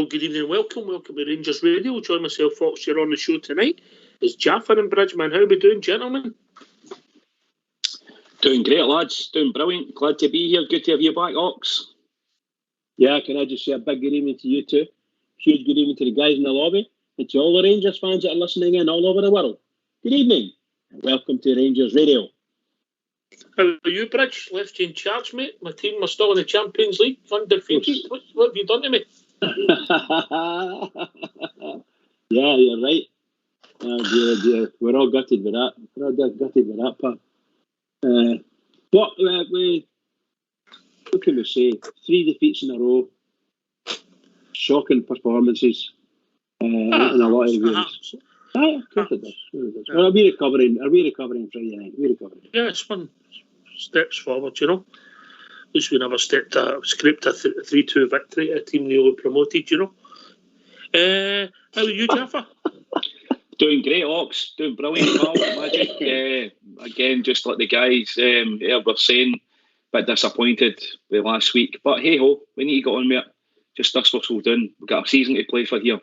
Well, good evening, welcome to Rangers Radio. Join myself, Fox, here on the show tonight. It's Jaffa and Bridgeman. How are we doing, gentlemen? Doing great, lads. Doing brilliant. Glad to be here. Good to have you back, Ox. Yeah, can I just say a big good evening to you too? Huge good evening to the guys in the lobby and to all the Rangers fans that are listening in all over the world. Good evening and welcome to Rangers Radio. How are you, Bridge? Left you in charge, mate. My team are still in the Champions League, undefeated. What have you done to me? Yeah, you're right. Oh, dear. We're all gutted with that. We're all gutted with that part. What can we say? 3 defeats in a row. Shocking performances in a lot of games. Of course it does. Well, are we recovering Friday night? We're recovering. Yeah, it's one steps forward, you know. At least we never scraped a 3-2 victory at a team newly promoted, you know. How are you, Jaffa? Doing great, Ox. Doing brilliant, pal. Magic. Again, just like the guys were saying, a bit disappointed with last week. But hey ho, we need to get on with it. Just that's what we're doing. We've got a season to play for here.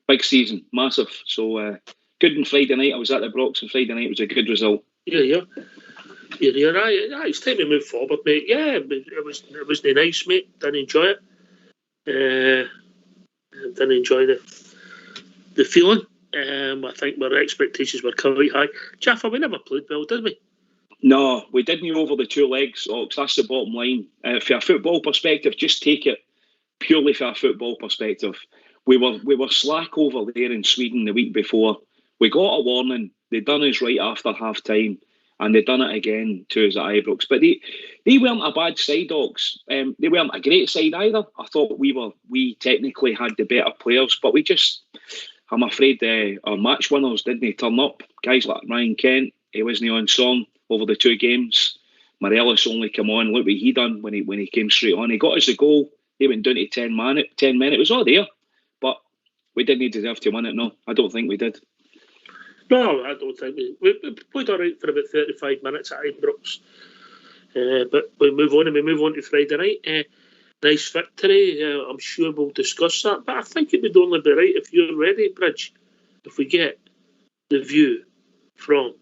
Big season, massive. So good on Friday night. I was at the Brox on Friday night. It was a good result. Yeah. You're right. It's time to move forward, mate. Yeah, it was nice, mate. Didn't enjoy it. Didn't enjoy the feeling. I think our expectations were quite high. Jaffa, we never played well, did we? No, we didn't over the 2 legs, Ox. That's the bottom line. From a football perspective, just take it purely from a football perspective. We were slack over there in Sweden the week before. We got a warning. They done us right after half time, and they done it again to us at Ibrox. But they weren't a bad side, Ox. They weren't a great side either. I thought we technically had the better players, but we just, I'm afraid our match winners didn't turn up. Guys like Ryan Kent, he wasn't on song over the 2 games. Morelos only came on. Look what he done when he came straight on. He got us the goal. He went down to 10 men. It was all there. But we didn't deserve to win it, no. I don't think we did. No, I don't think we played all right for about 35 minutes at Ibrox. But we move on to Friday night. Nice victory. I'm sure we'll discuss that. But I think it would only be right if you're ready, Bridge, if we get the view from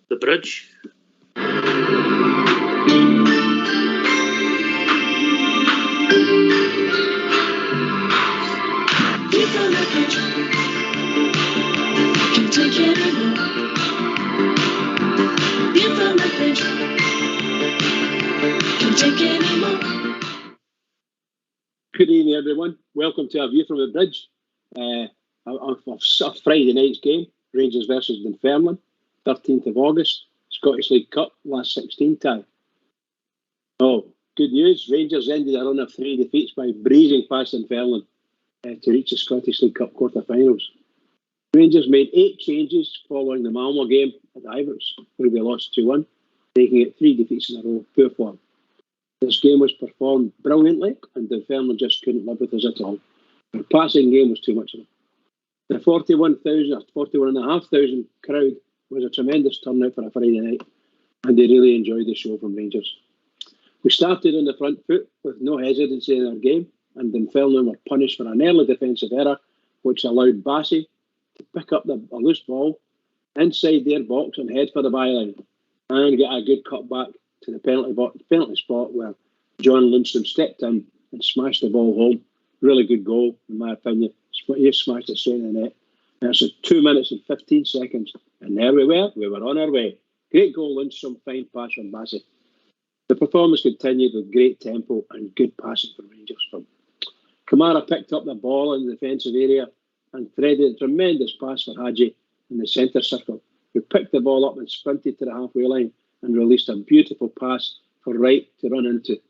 the bridge. Good evening, everyone. Welcome to our view from the bridge. A Friday night's game, Rangers versus Dunfermline, 13th of August, Scottish League Cup, last 16 tie. Oh, good news. Rangers ended a run of 3 defeats by breezing past Dunfermline to reach the Scottish League Cup quarter-finals. Rangers made 8 changes following the Malmo game at Ibrox, where we lost 2-1, making it 3 defeats in a row, poor form. This game was performed brilliantly, and Dunfermline just couldn't live with us at all. Our passing game was too much of them. The 41,500 crowd was a tremendous turnout for a Friday night, and they really enjoyed the show from Rangers. We started on the front foot with no hesitancy in our game, and Dunfermline were punished for an early defensive error, which allowed Bassey to pick up a loose ball inside their box and head for the byline, and get a good cut back to the penalty spot where John Lundstrom stepped in and smashed the ball home. Really good goal, in my opinion. He smashed it straight in the net. And it's 2 minutes and 15 seconds, and there we were on our way. Great goal, Lundstrom, fine pass from Bassey. The performance continued with great tempo and good passing from Rangers. Kamara picked up the ball in the defensive area and threaded a tremendous pass for Hadji in the centre circle, who picked the ball up and sprinted to the halfway line and released a beautiful pass for Wright to run into.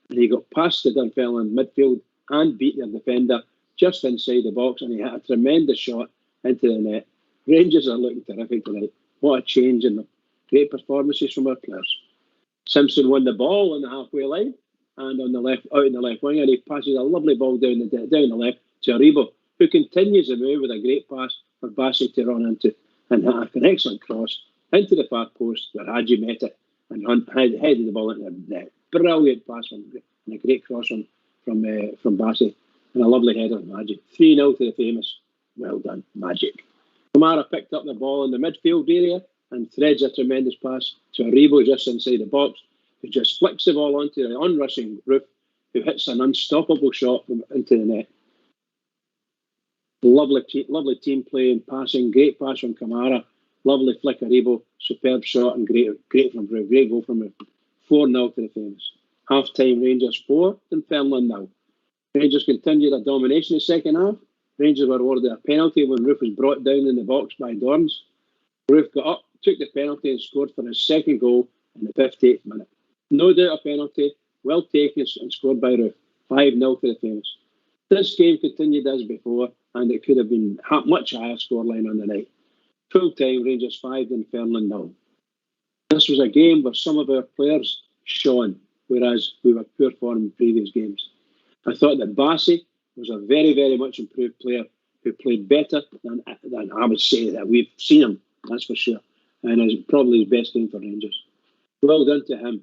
And he got past the Dunfermline midfield and beat their defender just inside the box, and he had a tremendous shot into the net. Rangers are looking terrific tonight. What a change in them. Great performances from our players. Simpson won the ball on the halfway line and on the left, out in the left wing, and he passes a lovely ball down the left to Aribo, who continues the move with a great pass for Bassey to run into, and had an excellent cross into the far post where Hadji met it and headed the ball into the net. Brilliant pass and a great cross from Bassey. and a lovely header of Magic. 3-0 to the famous. Well done, Magic. Kamara picked up the ball in the midfield area and threads a tremendous pass to Aribo just inside the box, who just flicks the ball onto the onrushing Roof, who hits an unstoppable shot into the net. Lovely team play and passing. Great pass from Kamara. Lovely flick Aribo. Superb shot and great from Roof. Great goal from Roof. 4-0 to the famous. Half-time Rangers 4, Dunfermline 0. Rangers continued their domination in the second half. Rangers were awarded a penalty when Roof was brought down in the box by Dorns. Roof got up, took the penalty and scored for his second goal in the 58th minute. No doubt a penalty, well taken and scored by Roof. 5-0 to the famous. This game continued as before, and it could have been much higher scoreline on the night. Full-time Rangers 5, Dunfermline 0. This was a game where some of our players shone, whereas we were poor form in previous games. I thought that Bassey was a very, very much improved player who played better than I would say that we've seen him, that's for sure. And is probably his best game for Rangers. Well done to him.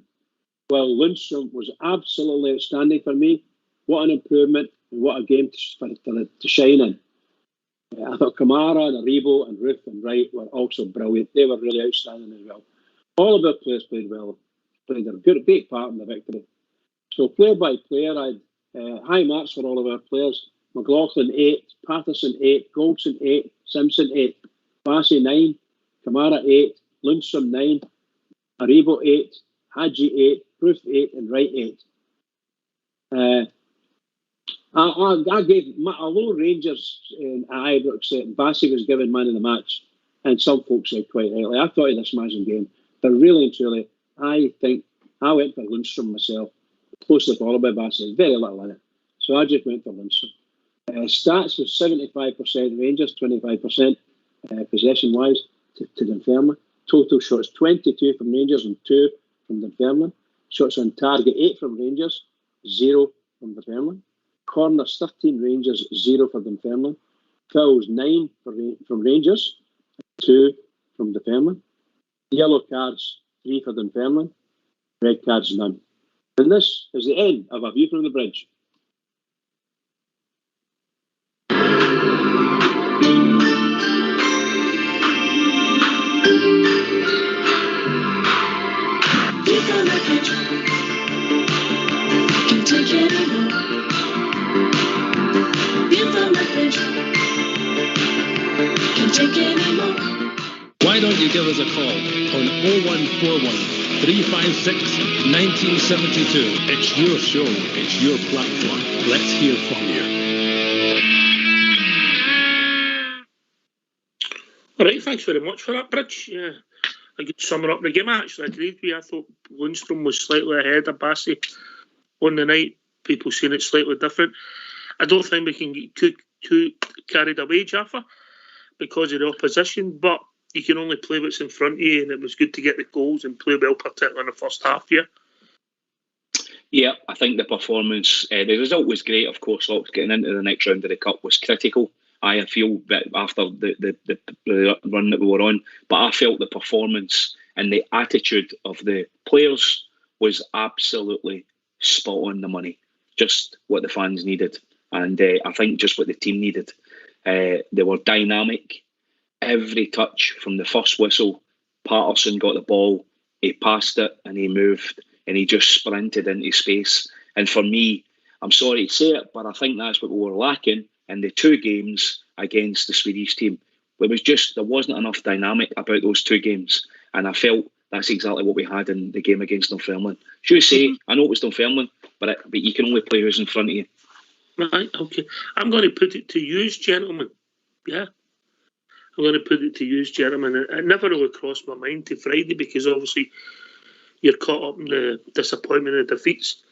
Well, Lundstrom was absolutely outstanding for me. What an improvement and what a game to shine in. I thought Kamara and Aribo and Roof and Wright were also brilliant. They were really outstanding as well. All of our players played well, played a great part in the victory. So player by player, I had high marks for all of our players. McLaughlin 8, Patterson 8, Goldson 8, Simpson 8, Bassey 9, Kamara 8, Lundstrom 9, Aribo 8, Hadji 8, Roof 8 and Wright 8. I gave, although Rangers at Ibrox said Bassey was given man of the match, and some folks said quite rightly, I thought he had a smashing game. But really and truly, I think I went for Lundstrom myself. Closely followed by Bassey. Very little in it. So I just went for Lundstrom. Stats was 75% Rangers, 25% possession-wise to Dunfermline. Total shots 22 from Rangers and 2 from Dunfermline. Shots on target 8 from Rangers, 0 from Dunfermline. Corners 13 Rangers, 0 for Dunfermline. Fouls 9 from Rangers, 2 from Dunfermline. Yellow cards 3 for Dunfermline. Red cards none. And this is the end of A View from the Bridge. View from the bridge. Can't take it anymore. View from the bridge. Can't take it anymore. Why don't you give us a call on 0141 356 1972. It's your show, it's your platform. Let's hear from you. All right, thanks very much for that, Bridge. Yeah, a good summing up the game. I actually agreed with you. I thought Lundstrom was slightly ahead of Bassey on the night. People seeing it slightly different. I don't think we can get too carried away, Jaffa, because of the opposition, but you can only play what's in front of you, and it was good to get the goals and play well, particularly in the first half. Yeah, I think the performance, the result was great. Of course, getting into the next round of the Cup was critical. I feel that after the run that we were on, but I felt the performance and the attitude of the players was absolutely spot on the money. Just what the fans needed, and I think just what the team needed. They were dynamic. Every touch from the first whistle, Patterson got the ball, he passed it and he moved and he just sprinted into space. And for me, I'm sorry to say it, but I think that's what we were lacking in the 2 games against the Swedish team. There wasn't enough dynamic about those 2 games. And I felt that's exactly what we had in the game against Dunfermline. Should I say, I know it was Dunfermline, but you can only play who's in front of you. Right, okay. I'm going to put it to you, gentlemen. Yeah. I'm going to put it to you, gentlemen. It never really crossed my mind to Friday because obviously you're caught up in the disappointment of defeats.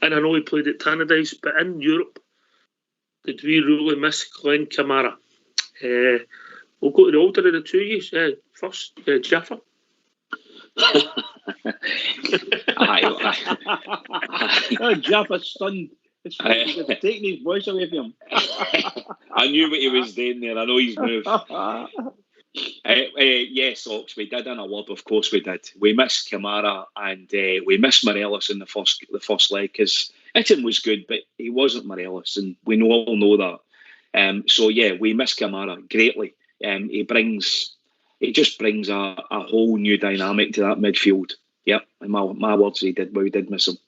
And I know we played at Tannadice, but in Europe, did we really miss Glenn Kamara? We'll go to the older of the 2 years. First, Jaffa. Jaffa's stunned. It's taking his voice away from him. I knew what he was doing there. I know he's moved. Yes, Ox, we did in a word. Of course we did. We missed Kamara and we missed Morelos in the first leg because Itten was good, but he wasn't Morelos, and we all know that. So yeah, we miss Kamara greatly. He just brings a whole new dynamic to that midfield. Yep, in my words, we did miss him.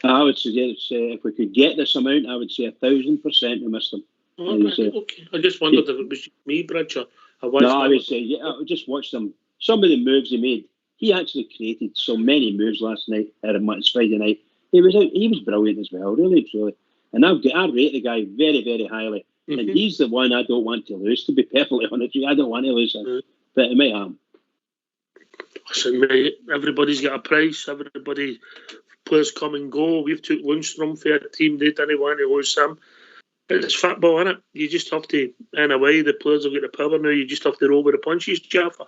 I would suggest if we could get this amount, I would say 1,000% we missed him. Okay. I just wondered if it was me, Bridge, or I would say, I would just watch them. Some of the moves he made. He actually created so many moves last night, Friday night. He was brilliant as well, really, truly. And I rate the guy very, very highly. Mm-hmm. And he's the one I don't want to lose, to be perfectly honest with you. I don't want to lose him. Mm-hmm. But it might happen. Listen, mate, everybody's got a price. Players come and go. We've took Lundstrom for a team. They didn't want to lose him. It's football, innit? You just have to, in a way, the players have got the power now. You just have to roll with the punches, Jaffa.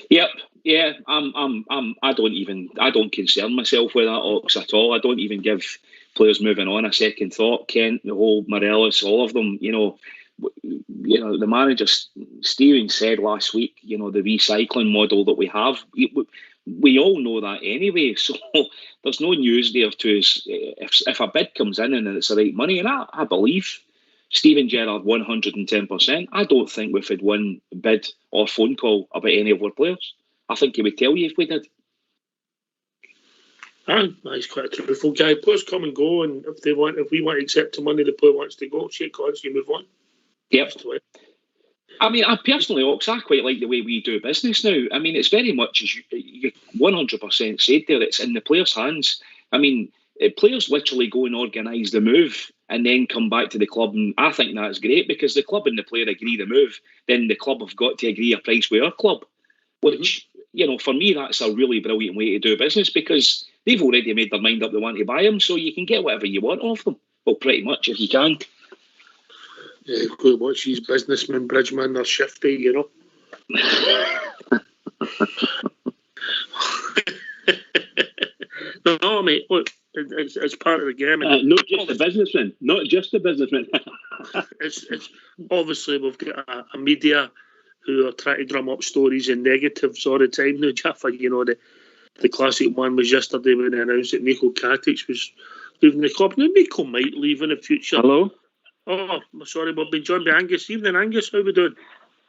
Yep, yeah. I don't concern myself with that Ox at all. I don't even give players moving on a second thought. Kent, the whole Morelos, all of them. The manager Steven said last week. The recycling model that we have. We all know that anyway, so there's no news there to us. If a bid comes in and it's the right money, and I believe Steven Gerrard 110%, I don't think we've had one bid or phone call about any of our players. I think he would tell you if we did. He's quite a truthful guy. Players come and go, and if we want to accept the money the player wants to go, shake hands, you move on. Yep. I mean, I personally, Ox, I quite like the way we do business now. I mean, it's very much, as you 100% said there, it's in the players' hands. I mean, players literally go and organise the move and then come back to the club, and I think that's great because the club and the player agree the move, then the club have got to agree a price with our club, which, for me, that's a really brilliant way to do business because they've already made their mind up they want to buy them, so you can get whatever you want off them. Well, pretty much, if you can. Yeah, you've got to watch these businessmen, Bridgeman, they're shifty, No, mate, look, it's part of the game. Not just the businessmen. It's obviously we've got a media who are trying to drum up stories and negatives all the time now, Jaffa. The classic one was yesterday when they announced that Nico Katic was leaving the club. Now, Nico might leave in the future. Hello? Oh, sorry, we've been joined by Angus. Evening, Angus. How we doing?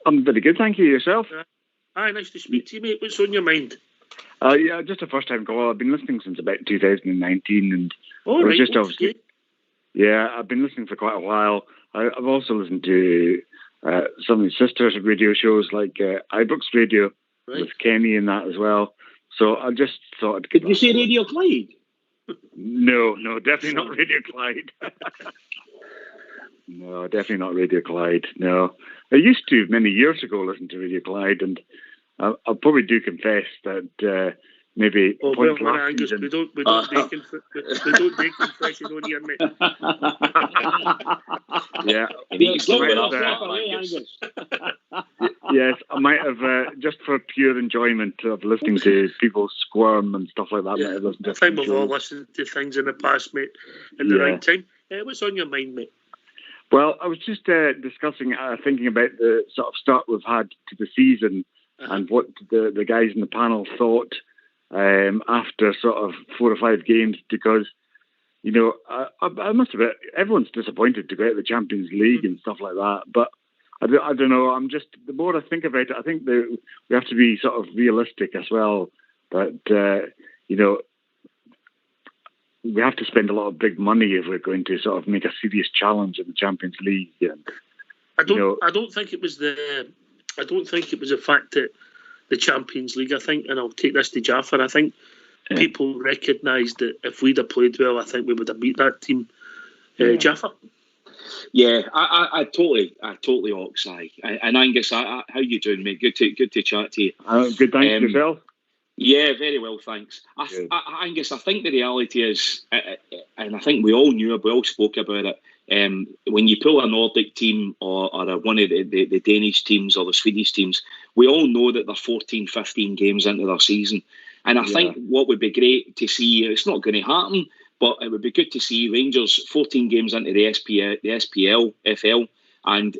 I'm very good, thank you. Yourself? Hi, nice to speak to you, mate. What's on your mind? Yeah, just a first-time call. I've been listening since about 2019, and obviously. Yeah, I've been listening for quite a while. I've also listened to some of the sisters radio shows like Ibrox Radio with Kenny and that as well. So I just thought... Could you say Radio Clyde? No, definitely not Radio Clyde. No, definitely not Radio Clyde. No, I used to many years ago listen to Radio Clyde, and I probably do confess that maybe. Oh well, Angus, we don't make confession on here, mate. Yeah, yes, I might have just for pure enjoyment of listening to people squirm and stuff like that. Yeah, I think we've all listened to things in the past, mate, in the right time. What's on your mind, mate? Well, I was just discussing, thinking about the sort of start we've had to the season and what the guys in the panel thought after sort of 4 or 5 games, because, I must admit, everyone's disappointed to go out of the Champions League and stuff like that. But I don't know, the more I think about it, I think we have to be sort of realistic as well. That, we have to spend a lot of big money if we're going to sort of make a serious challenge in the Champions League. And, I don't think it was the fact that the Champions League. I think, and I'll take this to Jaffa. I think people recognised that if we'd have played well, I think we would have beat that team. Jaffa. Yeah, I totally Oxeye. And Angus, how you doing, mate? Good to chat to you. Good, thanks yourself. Yeah, very well, thanks. Angus, I think the reality is, and I think we all spoke about it, when you pull a Nordic team or one of the Danish teams or the Swedish teams, we all know that they're 14, 15 games into their season. And I think what would be great to see, it's not going to happen, but it would be good to see Rangers 14 games into the SPL, FL, and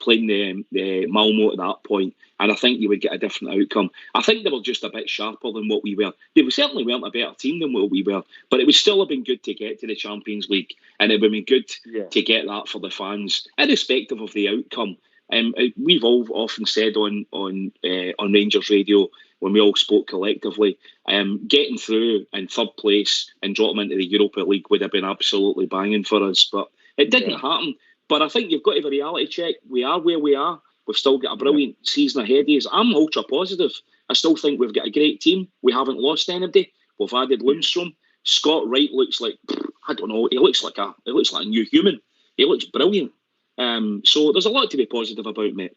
playing the Malmo at that point, and I think you would get a different outcome. I think they were just a bit sharper than what we were. They certainly weren't a better team than what we were, but it would still have been good to get to the Champions League, and it would have been good to get that for the fans, irrespective of the outcome. We've all often said on Rangers radio, when we all spoke collectively, getting through in third place and dropping into the Europa League would have been absolutely banging for us, but it didn't happen. But I think you've got to have a reality check. We are where we are. We've still got a brilliant season ahead of us. I'm ultra positive. I still think we've got a great team. We haven't lost anybody. We've added Lundstrom. Scott Wright looks like, I don't know, he looks like a new human. He looks brilliant. So there's a lot to be positive about, mate.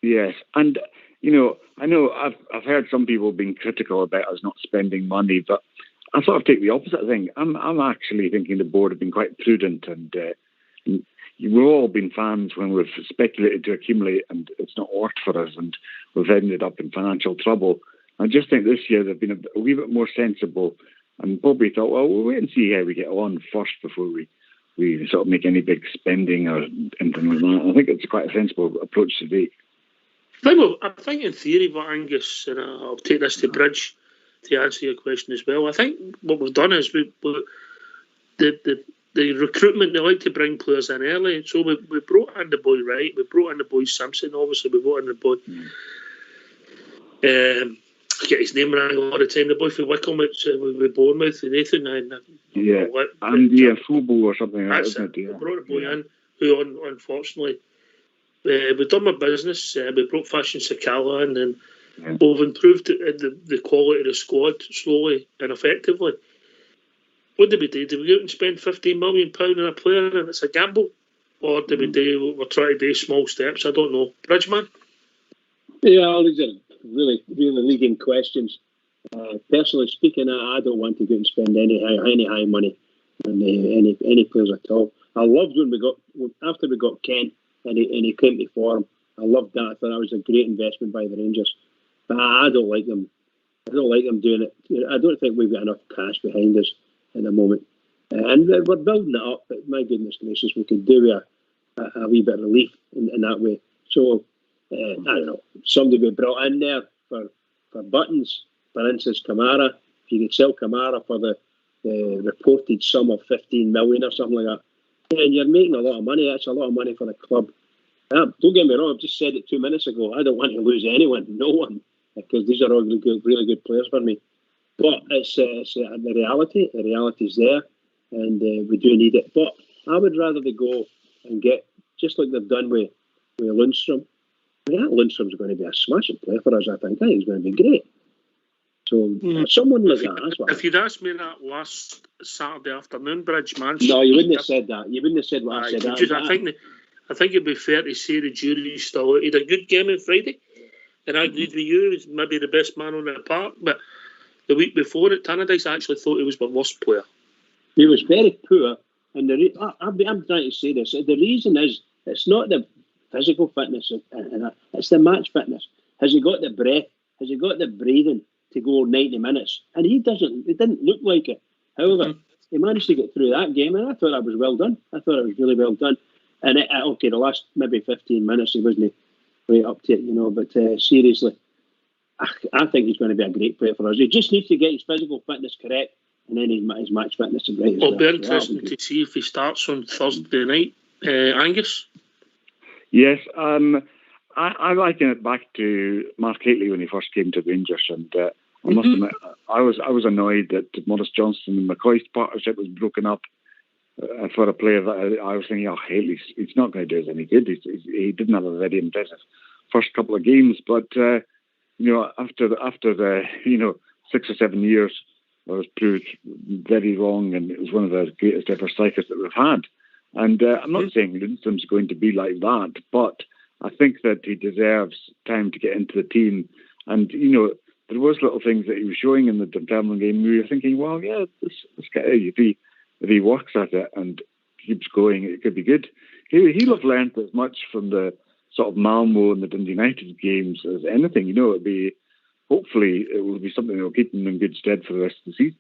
Yes, and I know I've heard some people being critical about us not spending money, but I sort of take the opposite thing. I'm actually thinking the board have been quite prudent, and we've all been fans when we've speculated to accumulate and it's not worked for us, and we've ended up in financial trouble. I just think this year they've been a wee bit more sensible, and probably thought, well, we'll wait and see how we get on first before we sort of make any big spending or anything like that. I think it's quite a sensible approach to take. I think in theory, but Angus, and I'll take this to bridge to answer your question as well. I think what we've done is the recruitment, they like to bring players in early. So we brought in the boy Wright, we brought in the boy Simpson, obviously we brought in the boy I get his name wrong a lot of the time, the boy from Wickham with Bournemouth, Nathan, and Andy Fubo or something like that. We brought the boy in who unfortunately we've done my business. We brought Fashion Sakala in, and we've improved the quality of the squad slowly and effectively. What did we do? Did we go out and spend £15 million on a player and it's a gamble? Or did we do, we're trying to do small steps? I don't know. Bridgeman? Yeah, all these are really, really leading questions. Personally speaking, I don't want to go and spend any high money on any players at all. I loved after we got Kent and he came to form. I loved that. I thought that was a great investment by the Rangers. But I don't like them. I don't like them doing it. I don't think we've got enough cash behind us at the moment. And we're building it up, but my goodness gracious, we could do a wee bit of relief in that way. So, I don't know, somebody be brought in there for buttons, for instance, Kamara. If you could sell Kamara for the reported sum of 15 million or something like that, and you're making a lot of money. That's a lot of money for the club. Don't get me wrong, I've just said it 2 minutes ago. I don't want to lose anyone, no one, because these are all really good players for me. But it's the reality. The reality is there, and we do need it. But I would rather they go and get, just like they've done with Lundstrom. I mean, that Lundstrom's going to be a smashing player for us, I think. I think he's going to be great. So, someone like that, that's what if you'd asked me that last Saturday afternoon, Bridgeman... No, you wouldn't have said that. You wouldn't have said what I said. I think it'd be fair to say the jury's still out. He had a good game on Friday, and I agreed with you. He's maybe the best man on the park, but the week before at Tannadice, I actually thought he was my worst player. He was very poor, and I'm trying to say this. The reason is, it's not the physical fitness, it's the match fitness. Has he got the breath? Has he got the breathing to go 90 minutes? And he didn't look like it. However, he managed to get through that game, and I thought that was well done. I thought it was really well done. And the last maybe 15 minutes, he wasn't right up to it, but seriously, I think he's going to be a great player for us. He just needs to get his physical fitness correct, and then his match fitness is right. It'll be interesting to see if he starts on Thursday night. Angus? Yes, I liken it back to Mark Hateley when he first came to Rangers, and I must admit, I was annoyed that Maurice Johnston and McCoy's partnership was broken up for a player that I was thinking, he's not going to do us any good. He didn't have a very impressive first couple of games, but after the 6 or 7 years, I was proved very wrong, and it was one of the greatest ever strikers that we've had. And I'm not saying Lundstrom's going to be like that, but I think that he deserves time to get into the team. And, there was little things that he was showing in the Dunfermline game. We were thinking, well, yeah, this guy, if he works at it and keeps going, it could be good. He'll have learned as much from the sort of Malmo and the Dundee United games as anything. Hopefully it will be something that will keep him in good stead for the rest of the season.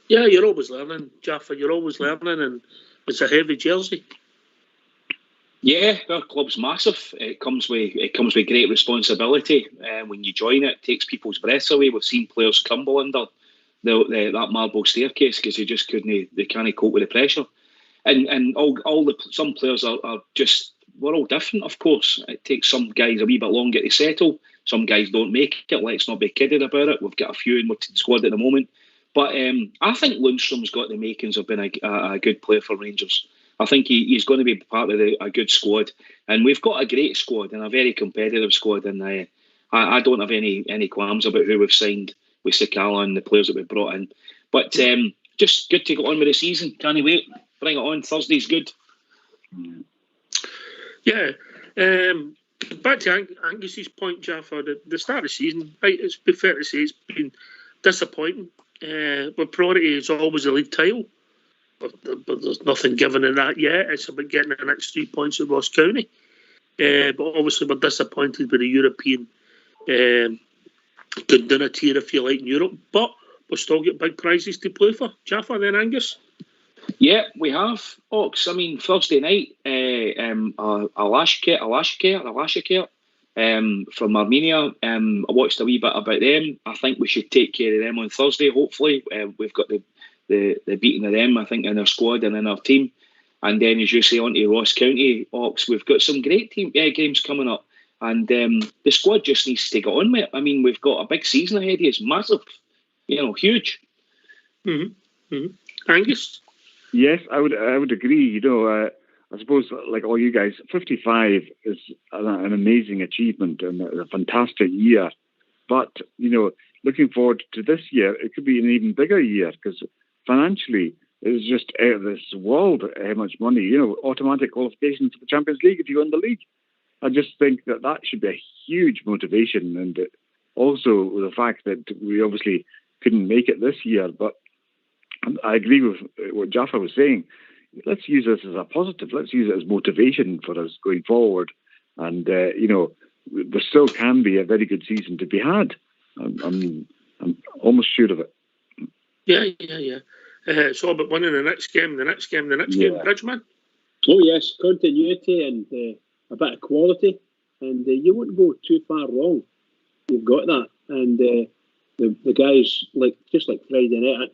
Yeah, you're always learning, Jaffa. You're always learning, and it's a heavy jersey. Yeah, our club's massive. It comes with great responsibility. When you join it, it takes people's breaths away. We've seen players crumble under that marble staircase because they can't cope with the pressure. And some players are just, we're all different, of course. It takes some guys a wee bit longer to settle. Some guys don't make it. Let's not be kidded about it. We've got a few in the squad at the moment. But I think Lundstrom's got the makings of being a good player for Rangers. I think he's going to be part of a good squad. And we've got a great squad and a very competitive squad. And I don't have any qualms about who we've signed with Sakala and the players that we've brought in. But just good to get on with the season. Can't wait. Bring it on. Thursday's good. Yeah. Back to Angus's point, Jaffa, the start of the season, it's fair to say it's been disappointing. But priority is always the league title. But there's nothing given in that yet. It's about getting the next 3 points at Ross County. But obviously we're disappointed with the European good dinner tier, if you like, in Europe. But we've still got big prizes to play for. Jaffa, then Angus? Yeah, we have. Ox, I mean, Thursday night, Alashkert from Armenia. I watched a wee bit about them. I think we should take care of them on Thursday, hopefully. We've got the beating of them, I think, in our squad and in our team. And then, as you say, on to Ross County, Ox, we've got some great games coming up. And the squad just needs to get on with it. I mean, we've got a big season ahead of us, massive, huge. Mm-hmm. Mm-hmm. Angus? Yes, I would agree. I suppose, like all you guys, 55 is an amazing achievement and a fantastic year. But, looking forward to this year, it could be an even bigger year because financially, it's just out of this world how much money, automatic qualification for the Champions League if you win the league. I just think that should be a huge motivation. And also the fact that we obviously couldn't make it this year, but I agree with what Jaffa was saying. Let's use this as a positive. Let's use it as motivation for us going forward. And, there still can be a very good season to be had. I'm almost sure of it. Yeah. It's all about winning the next game, Bridgeman. Oh, yes, continuity and a bit of quality. And you wouldn't go too far wrong. You've got that. And the guys, just like Friday night,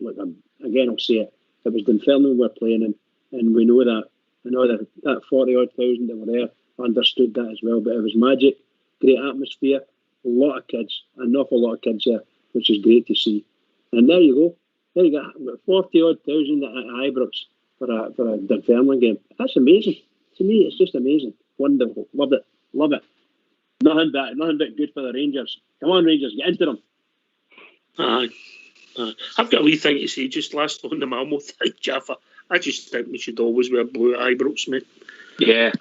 again, I'll say it. It was Dunfermline we're playing in, and we know that. I know that 40-odd thousand that were there understood that as well, but it was magic, great atmosphere, a lot of kids, an awful lot of kids there, which is great to see. And there you go. There you got 40-odd thousand at Ibrox for a Dunfermline game. That's amazing. To me, it's just amazing. Wonderful. Love it. Nothing but good for the Rangers. Come on, Rangers, get into them. I've got a wee thing to say just last on the Malmo thing, Jaffa. I just think we should always wear blue at Ibrox, mate. Yeah,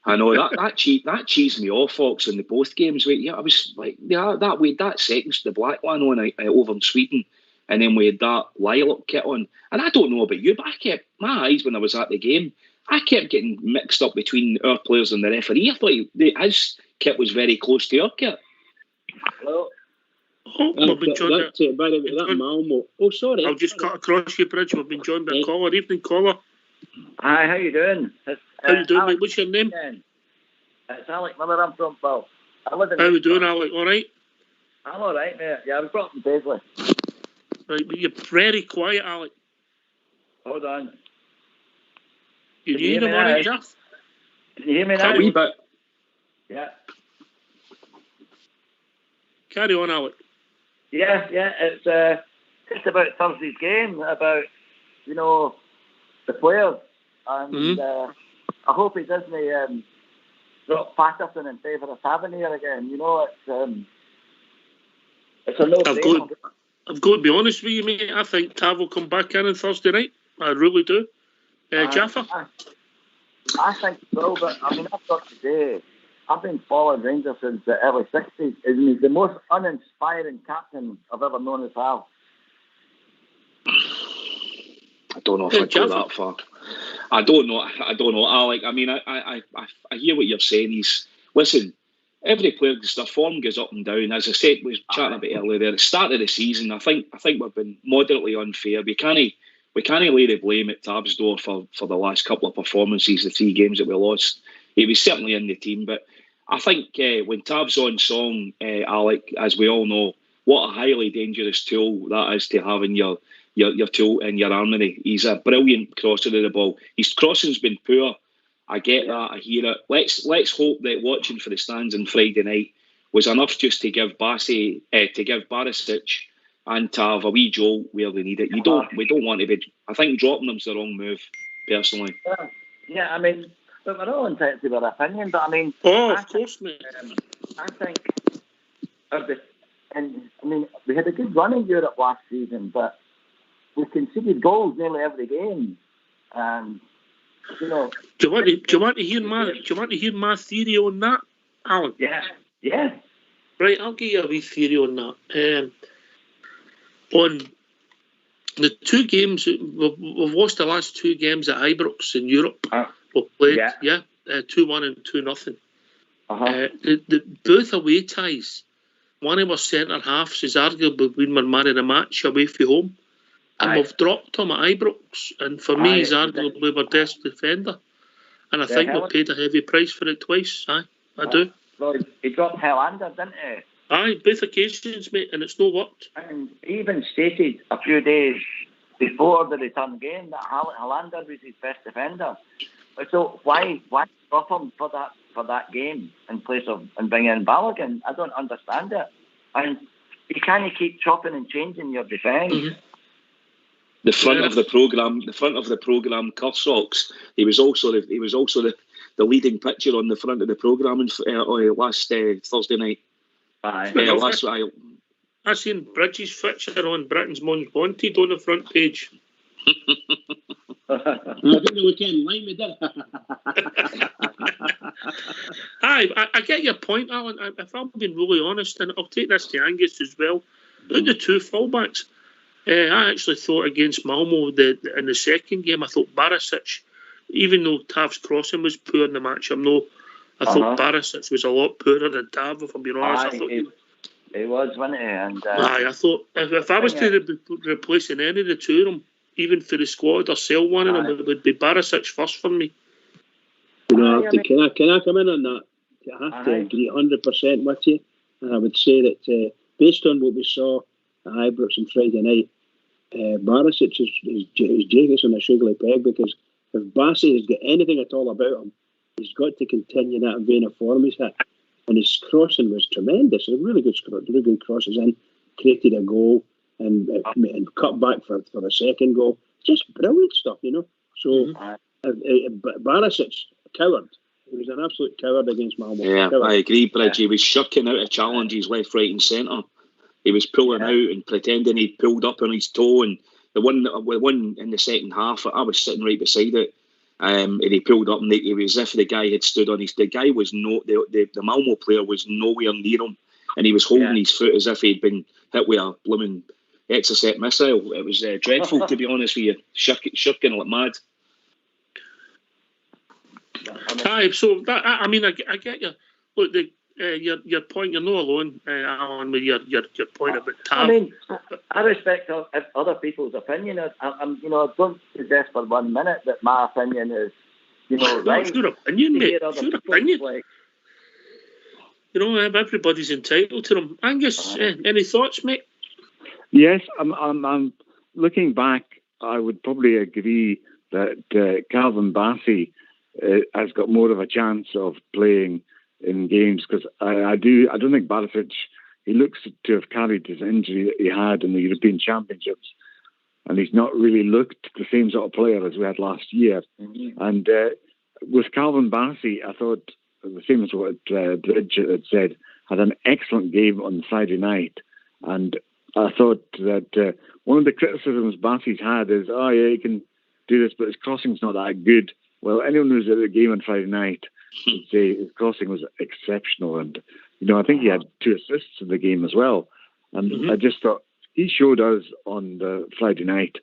I know that cheesed me off, Fox, in the both games. I was like, that second, the black one on over in Sweden, and then we had that lilac kit on. And I don't know about you, but I kept my eyes when I was at the game. I kept getting mixed up between our players and the referee. I thought his kit was very close to our kit. Well, we've been joined by the way, that Malmo. Oh, sorry. I'll just cut across your bridge. We've been joined by a caller. Evening, caller. Hi, how you doing? How you doing, mate? What's your name? It's Alec Miller. I'm from Paul. How you doing, Alec? All right? I'm all right, mate. Yeah, I was brought from Paisley. Right, but you're very quiet, Alec. Hold on. You hear him, all right, Jeff? Can you hear me now? A wee bit. Yeah. Carry on, Alec. Yeah. It's just about Thursday's game, about the players, and I hope he doesn't drop Patterson in favour of Tavernier again. It's a no-brainer. I've got to be honest with you, mate. I think Tav will come back in on Thursday night. I really do. Jaffa? I think so, but I mean, I've got to say, I've been following Rangers since the early 60s. He's the most uninspiring captain I've ever known as well. I don't know if I'd go that far. I don't know, Alec. I mean, I hear what you're saying. Listen, every player, their form goes up and down. As I said, we were chatting about earlier there, at the start of the season, I think we've been moderately unfair. We can't lay the blame at Tab's door for the last couple of performances, the 3 games that we lost. he was certainly in the team. But I think when Tav's on song, Alec, as we all know, what a highly dangerous tool that is to have in your tool in your armoury. He's a brilliant crosser of the ball. His crossing's been poor. I get that. I hear it. Let's hope that watching for the stands on Friday night was enough just to give Bassey, to give Barisic and Tav a wee jolt where they need it. We don't want to be. I think dropping them's the wrong move, personally. Yeah, I mean, but we're all entitled to our opinion. But I mean, of course, mate. I think we had a good run in Europe last season, but we conceded goals nearly every game, and you know. Do you want to hear my theory on that, Alan? Yeah. Right, I'll give you a wee theory on that. On the 2 games, we've lost the last 2 games at Ibrox in Europe. We've played, 2-1 and 2-0. The both away ties, one of our centre halves is arguably been our man of the match away from home. And we've dropped him at Ibrox. And for me, he's arguably our best defender. And I think we paid a heavy price for it twice. I do. Well, he dropped Helander, didn't he? Aye, both occasions, mate, and it's no worked. And he even stated a few days before the return game that Helander was his best defender. So why drop him for that game in place of and bring in Balogun? I don't understand it. And you can't keep chopping and changing your defence. Mm-hmm. The front of the programme, Cursocks. He was also the leading picture on the front of the programme last Thursday night. I seen Bridges' fixture on Britain's Most Wanted on the front page. I didn't know we can line me there. I get your point, Alan. If I'm being really honest, and I'll take this to Angus as well, about the 2 fullbacks, I actually thought against Malmo in the second game, I thought Barisic, even though Tav's crossing was poor in the match, I thought Barisic was a lot poorer than Tav, if I'm being honest. I thought he was, wasn't he? And, I thought if I was to replace any of the 2 of them, even for the squad or sell one of them, it would be Barisic first for me. Can I come in on that? I have to agree 100% with you. And I would say that based on what we saw at Ibrox on Friday night, Barisic is Jacobs on a sugary peg, because if Bassey has got anything at all about him, he's got to continue that vein of form he's had. And his crossing was tremendous. A really good crosses in, created a goal and cut back for the second goal. Just brilliant stuff, you know. So Barisic, coward. He was an absolute coward against Malmo. Yeah, I agree, Bridge. He was shirking out of challenges left, right and centre. He was pulling out and pretending he'd pulled up on his toe. And the one in the second half, I was sitting right beside it. And he pulled up and it was as if the guy had stood on his... The guy was the Malmo player was nowhere near him. And he was holding his foot as if he'd been hit with a blooming Exocet missile. It was dreadful, to be honest with you. Shirking like mad. Aye, so that, I get you. Look, your point, you're not alone, Alan, with your point about Tav. I mean, I respect other people's opinion. I don't suggest for 1 minute that my opinion is, right. It's your opinion, mate. It's your opinion. Like, everybody's entitled to them. Angus, any thoughts, mate? Yes, I'm looking back. I would probably agree that Calvin Bassey has got more of a chance of playing in games, because I don't think Barisic, he looks to have carried his injury that he had in the European Championships, and he's not really looked the same sort of player as we had last year. Mm-hmm. And with Calvin Bassey, I thought the same as what Bridget had said, had an excellent game on Friday night, and I thought that one of the criticisms Bassey's had is, he can do this, but his crossing's not that good. Well, anyone who's at the game on Friday night would say his crossing was exceptional. And, I think he had 2 assists in the game as well. And I just thought he showed us on the Friday night,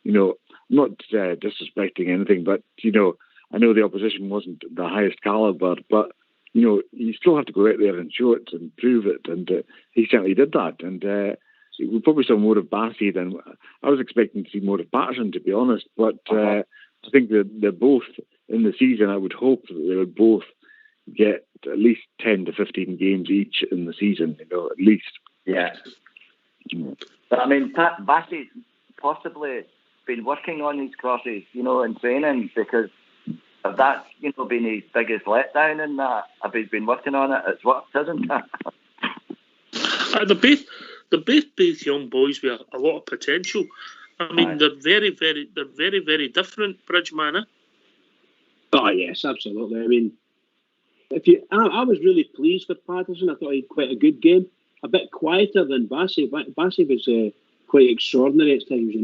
not disrespecting anything, but, I know the opposition wasn't the highest calibre, but, you still have to go out there and show it and prove it. And he certainly did that. And we probably saw more of Bassey than I was expecting to see more of Patterson, to be honest. But I think they're both in the season. I would hope that they would both get at least 10 to 15 games each in the season, at least. Yeah. But I mean, Bassey's possibly been working on his crosses, in training, because of that, been his biggest letdown in that. If he's been working on it, it's worked, hasn't it? They're both young boys with a lot of potential. I mean, they're very, very different, Bridgeman. Eh? Oh yes, absolutely. I mean, I was really pleased with Patterson. I thought he had quite a good game. A bit quieter than Bassey. Bassey was quite extraordinary at times,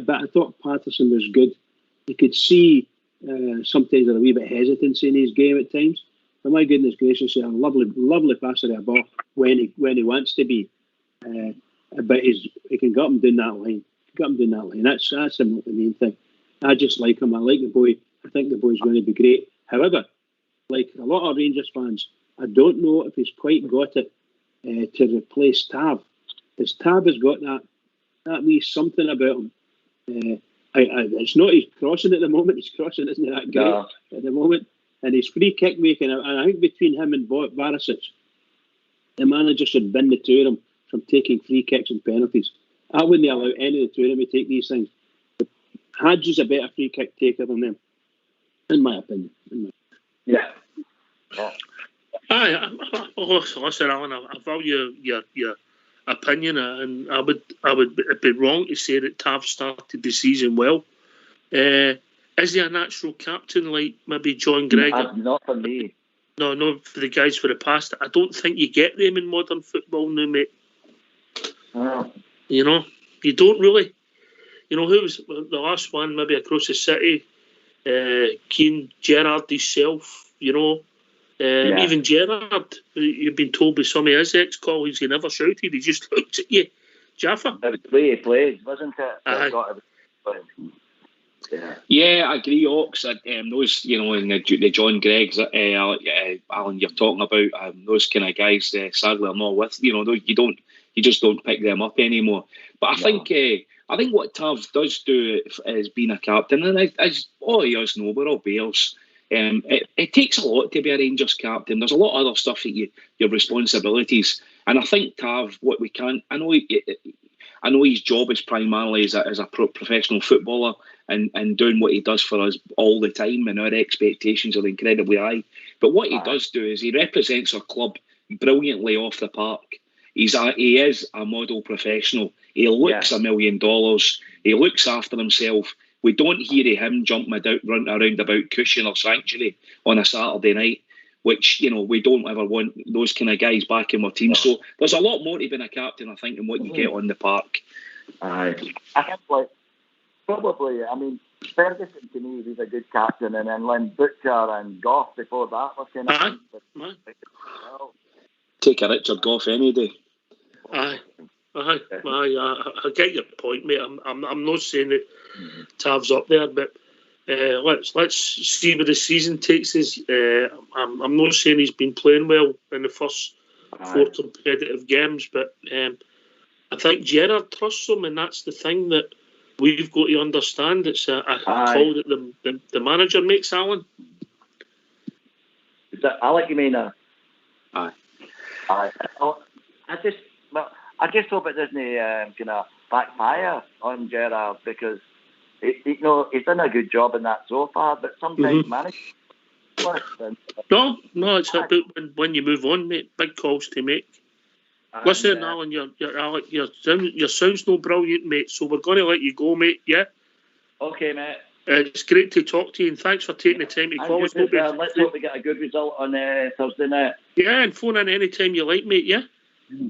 but I thought Patterson was good. You could see sometimes a wee bit hesitancy in his game at times. But my goodness gracious, he's a lovely passer of a ball when he wants to be. But he can get him down that line. That's the main thing. I just like him. I like the boy. I think the boy's going to be great. However, like a lot of Rangers fans, I don't know if he's quite got it to replace Tav. Because Tav has got that wee something about him. It's not his crossing at the moment. His crossing isn't that great at the moment. And his free kick making, and I think between him and Barisic, the manager should bin the two of them from taking free kicks and penalties. I wouldn't allow any of the two of them to take these things. Hadji's a better free kick taker than them, in my opinion. Yeah. Listen, Alan, I value your opinion, and I would be wrong to say that Tav started the season well. Is he a natural captain like maybe John Gregor? Not for me. No, for the guys for the past. I don't think you get them in modern football now, mate. You don't really. Who was the last one? Maybe across the city. Keane, Gerrard himself. Even Gerrard. You've been told by some of his ex-colleagues he never shouted. He just looked at you. Jaffa. It was the way he played, wasn't it? Yeah, I agree, Ox. Those, in the John Greggs, Alan, you're talking about those kind of guys. Sadly, I'm not with. You just don't pick them up anymore. But I think what Tav does do is being a captain, and as all of us know, we're all Bears. It takes a lot to be a Rangers captain. There's a lot of other stuff that your responsibilities, and I think Tav, what we can, I know his job is primarily as a professional footballer and doing what he does for us all the time, and our expectations are incredibly high. But what he does do is he represents our club brilliantly off the park. He is a model professional. He looks $1 million. He looks after himself. We don't hear him jumping around about cushion or sanctuary on a Saturday night, which, we don't ever want those kind of guys back in our team. So there's a lot more to being a captain, I think, than what you get on the park. I think, probably, Ferguson to me was a good captain, and then Lynn Butcher and Goff before that were kind of... Take a Richard Goff any day. I get your point, mate. I'm not saying that Tav's up there, but let's see where the season takes us. I'm not saying he's been playing well in the first 4 competitive games, but I think Gerrard trusts him, and that's the thing that we've got to understand. It's a call that the manager makes, Alan. I like you mean. Aye. I just hope it doesn't backfire on Gerrard, because he's done a good job in that so far, but sometimes managing. No, it's about when you move on, mate. Big calls to make. Listen, Alan, your sound's no brilliant, mate, so we're going to let you go, mate, yeah? Okay, mate. It's great to talk to you, and thanks for taking the time to call us. Let's hope we get a good result on Thursday night. Yeah, and phone in any time you like, mate, yeah?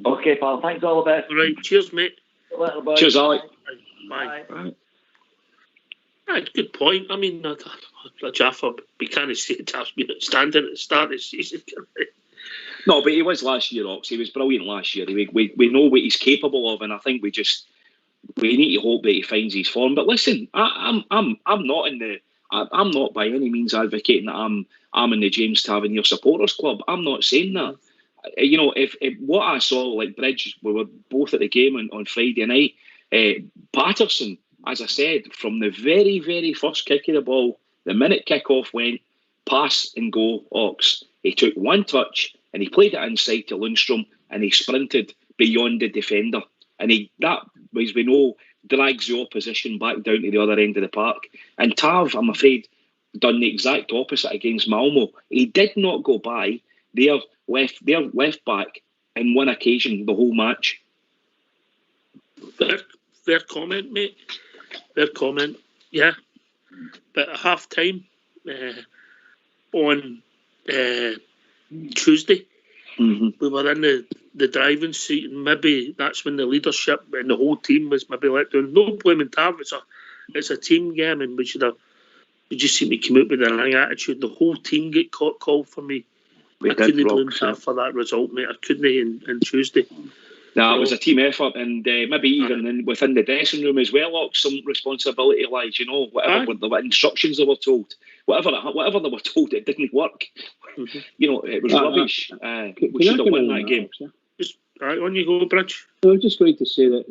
Okay, pal. Thanks all the best. All right, cheers, mate. Cheers, Alec. Bye. Right, good point. Jaffa, we can't say Tav's been outstanding at the start of the season. No, but he was last year, Ox. He was brilliant last year. We know what he's capable of, and I think we need to hope that he finds his form. But listen, I'm not by any means advocating that I'm in the James Tavernier supporters club. I'm not saying that. If what I saw, like Bridge, we were both at the game on Friday night. Patterson, as I said, from the very, very first kick of the ball, the minute kick-off went, pass and go, Ox. He took one touch and he played it inside to Lundstrom and he sprinted beyond the defender. And that, as we know, drags the opposition back down to the other end of the park. And Tav, I'm afraid, done the exact opposite against Malmo. He did not go by their left back in one occasion the whole match. Fair comment, mate. Fair comment. Yeah. But at half time on Tuesday, we were in the driving seat, and maybe that's when the leadership and the whole team was maybe let down. No blaming Tav, it's a team game, and we just seem to come out with the wrong attitude. The whole team get called for me. I couldn't blame Tav for that result, mate. I couldn't on Tuesday. No, it was a team effort, and maybe even within the dressing room as well, some responsibility lies. Whatever the instructions they were told, whatever they were told, it didn't work. It was rubbish. We should have won that game. Just on you go, Bridge. I was just going to say that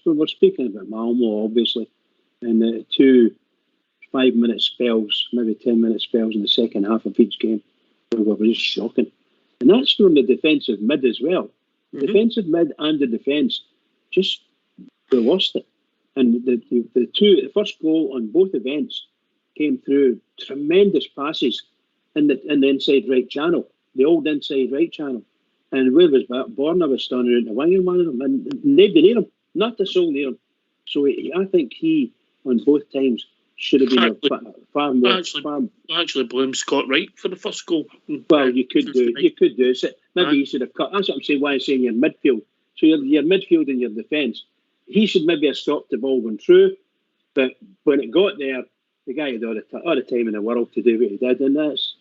we're speaking about Malmo, obviously, and the 2 5-minute spells, maybe 10-minute spells in the second half of each game were just shocking, and that's from the defensive mid as well. Defensive mid and the defence just they lost it, and the first goal on both events came through tremendous passes in the inside right channel, the old inside right channel, and where was Borna was standing out in the wing and one of them, and nobody near him, not a soul near him. So I think he on both times should have been far more. I actually blame Scott Wright for the first goal. Well, you could do. So maybe he should have cut. That's what I'm saying. Why I'm saying your midfield. So your midfield and your defence. He should maybe have stopped the ball going through, but when it got there, the guy had all the time in the world to do what he did, and that's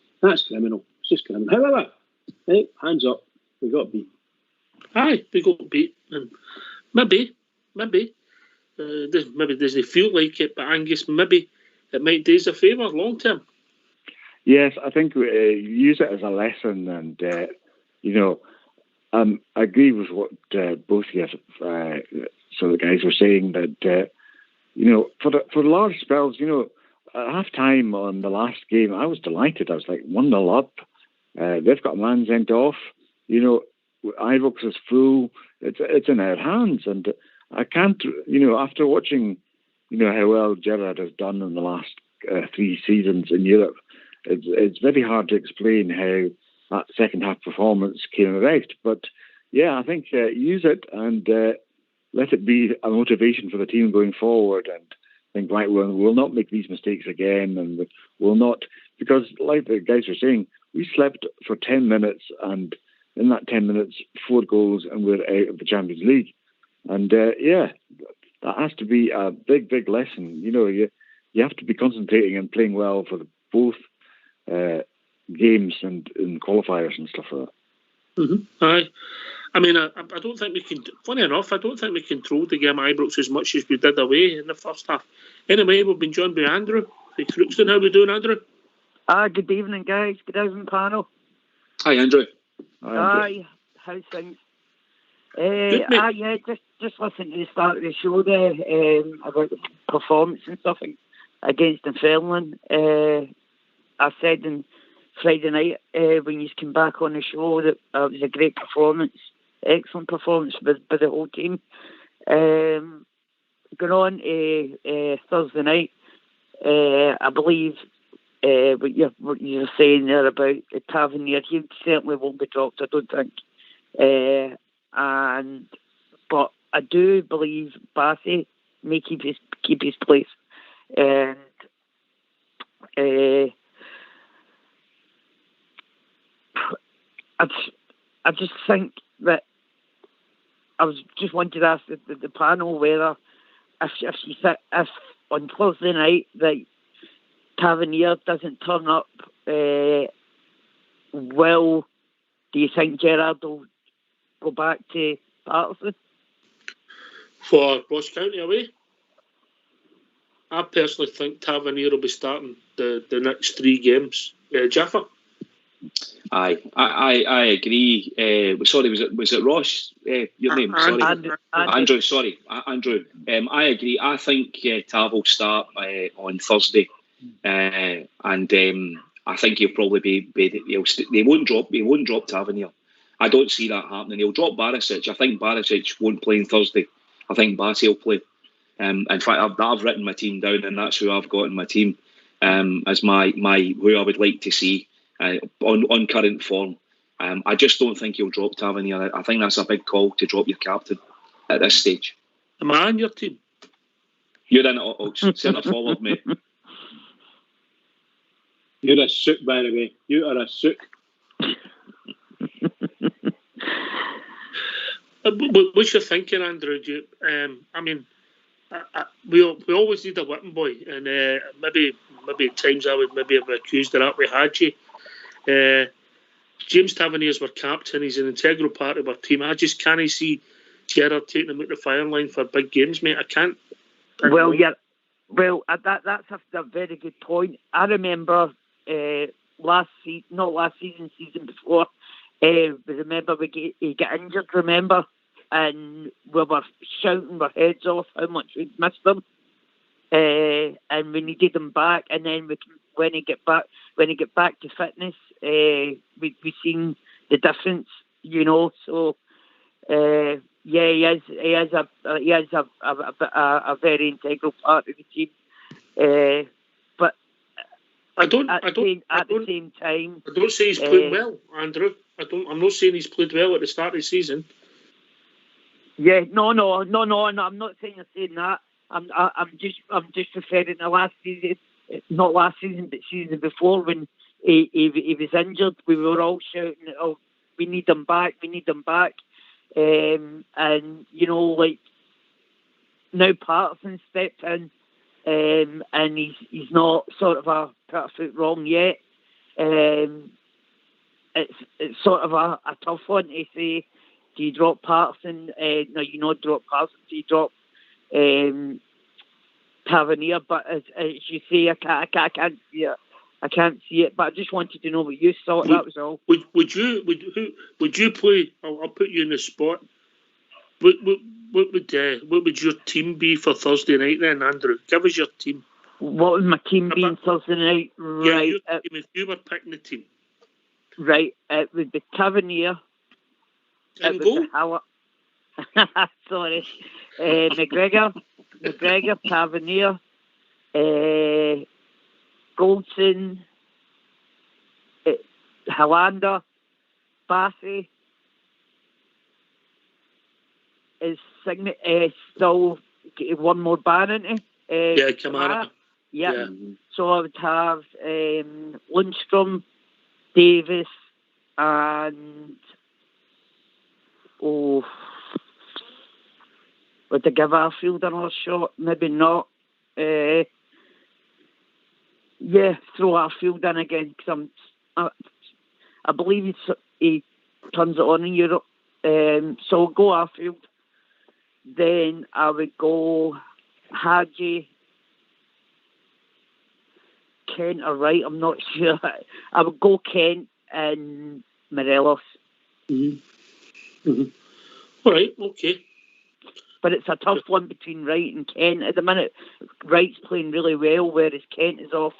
criminal. It's just criminal. However, hey, hands up, we got beat. Aye, we got beat, and maybe doesn't feel like it, but Angus, maybe it might do us a favour long term. Yes, I think we use it as a lesson, and I agree with what both of you, so the guys were saying that for the large spells, at half time on the last game, I was delighted. I was like 1-0 up. They've got a man sent off. Ibrox is full. It's in our hands, and I can't, after watching, how well Gerrard has done in the last 3 seasons in Europe, it's very hard to explain how that second half performance came about. But yeah, I think use it and let it be a motivation for the team going forward, and think, right, we'll not make these mistakes again, and we'll not, because like the guys were saying, we slept for 10 minutes, and in that 10 minutes, 4 goals, and we're out of the Champions League. And that has to be a big, big lesson. You have to be concentrating and playing well for both games and qualifiers and stuff like that. Mm-hmm. Aye. I mean, I don't think we can. Funny enough, I don't think we controlled the game Ibrox as much as we did away in the first half. Anyway, we've been joined by Andrew. Hey, Crookston, how we doing, Andrew? Good evening, guys. Good evening, panel. Hi, Andrew. Hi, how's things? Just listening to the start of the show there about the performance and stuff against Dunfermline. I said on Friday night when you came back on the show that it was a great performance, excellent performance by the whole team. Going on Thursday night, I believe what you're saying there about the Tavernier, he certainly won't be dropped, I don't think. But I do believe Bassey may keep his place, and I just think that I was just wanted to ask the panel whether if on Thursday night that Tavernier doesn't turn up, do you think Gerrard will go back to Patterson? For Ross County away? I personally think Tavernier will be starting the next 3 games. Jaffa? Aye, I agree. Sorry, was it Ross? Your name? Sorry, Andrew. Sorry, Andrew. I agree. I think Tav will start on Thursday, and I think he'll probably be they won't drop Tavernier. I don't see that happening. He'll drop Barisic. I think Barisic won't play on Thursday. I think Bassey will play. In fact, I've written my team down, and that's who I've got in my team as my who I would like to see on current form. I just don't think he'll drop Tavernier. I think that's a big call to drop your captain at this stage. Am I on your team? You're in it, centre forward, mate. You're a sook, by the way. You are a sook. What's your thinking, Andrew? I mean, we always need a whipping boy, and maybe at times I would maybe have accused of that with Hadji. James Tavernier's our captain. He's an integral part of our team. I just can't see Gerrard taking him out the firing line for big games, mate. I can't. That's a very good point. I remember season before. Remember he got injured. Remember, and we were shouting our heads off how much we'd missed him, and we needed him back. And then when he get back to fitness, we seen the difference, you know. So he is a very integral part of the team. But at the same time, I don't say he's played well, Andrew. I'm not saying he's played well at the start of the season. Yeah, no. I'm not saying that. I'm just referring to last season, not last season, but season before when he was injured. We were all shouting, "Oh, we need him back! We need him back!" And you know, like now Patterson stepped in, and he's not sort of a put a foot wrong yet. It's sort of a tough one to say. Do you drop Patterson? No, you not drop Patterson. Do you drop Tavernier? But as you say, I can't see it. I can't see it. But I just wanted to know what you thought. That was all. Would you play? I'll put you in the spot. What would your team be for Thursday night then, Andrew? Give us your team. What would my team be on Thursday night? Right. Yeah, if you were picking the team. Right. It would be Tavernier. And goal? Sorry. McGregor, Tavernier, Goldson, Hollander, Bassey. Is still one more ban, isn't he? Kamara. Yeah. So I would have Lundstrom, Davis, and would they give Arfield another shot? Maybe not. Throw Arfield in again because I believe he turns it on in Europe. So I'll go Arfield. Then I would go Hadji, Kent or Wright. I'm not sure. I would go Kent and Morelos. Mm-hmm. Mm-hmm. All right, okay. But it's a tough one between Wright and Kent at the minute. Wright's playing really well, whereas Kent is off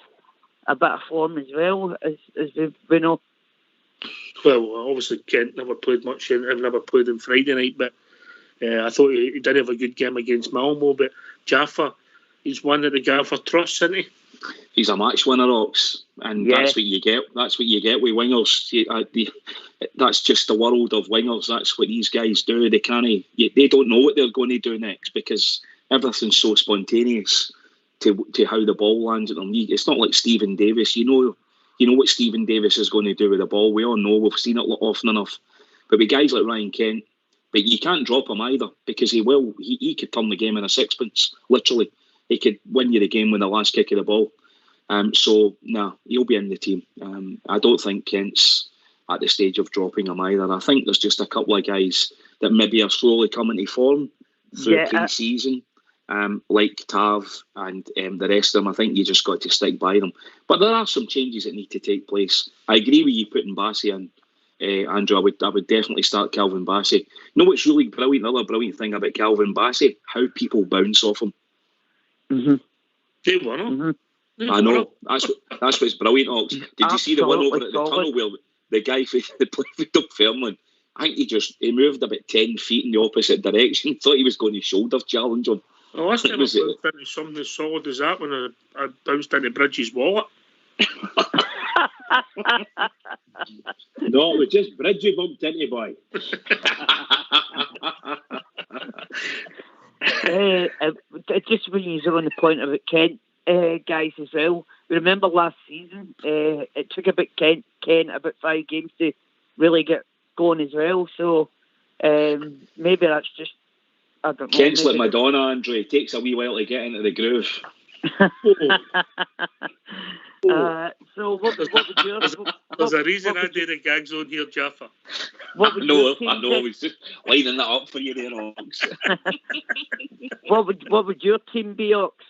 a bit of form as well, as we know. Well, obviously Kent never played much. I've never played on Friday night, but I thought he did have a good game against Malmo. But Jaffa, he's one that the Gaffer trusts, isn't he? He's a match winner, Ox, and that's what you get. That's what you get with wingers. That's just the world of wingers. That's what these guys do. They don't know what they're going to do next because everything's so spontaneous to how the ball lands at them. It's not like Stephen Davis. You know what Stephen Davis is going to do with the ball. We all know. We've seen it often enough. But with guys like Ryan Kent, but you can't drop him either because he will. He could turn the game in a sixpence. Literally, he could win you the game with the last kick of the ball. He'll be in the team. I don't think Kent's at the stage of dropping him either. I think there's just a couple of guys that maybe are slowly coming to form through pre-season, like Tav and the rest of them. I think you just got to stick by them. But there are some changes that need to take place. I agree with you putting Bassey in, Andrew. I would definitely start Calvin Bassey. You know what's really brilliant? Another brilliant thing about Calvin Bassey, how people bounce off him. Mm-hmm. They won him. I know. That's what's brilliant, Ox. Did you see the one over at the tunnel where the guy who played for Dunfermline, I think he moved about 10 feet in the opposite direction. Thought he was going to shoulder challenge him. The last time I bumped into something as solid as that when I bounced into Bridges' wallet. No, it was just Bridgie bumped into, boy. Just when you're on the point about Kent, guys, as well. We remember last season, it took about Kent about 5 games to really get going as well. So maybe that's just, I don't know. Kent's like Madonna, Andre. It takes a wee while to get into the groove. So what would your... There's a reason I did a gag zone here, Jaffa. I know. I was just lining that up for you there, Ox. What would your team be, Ox?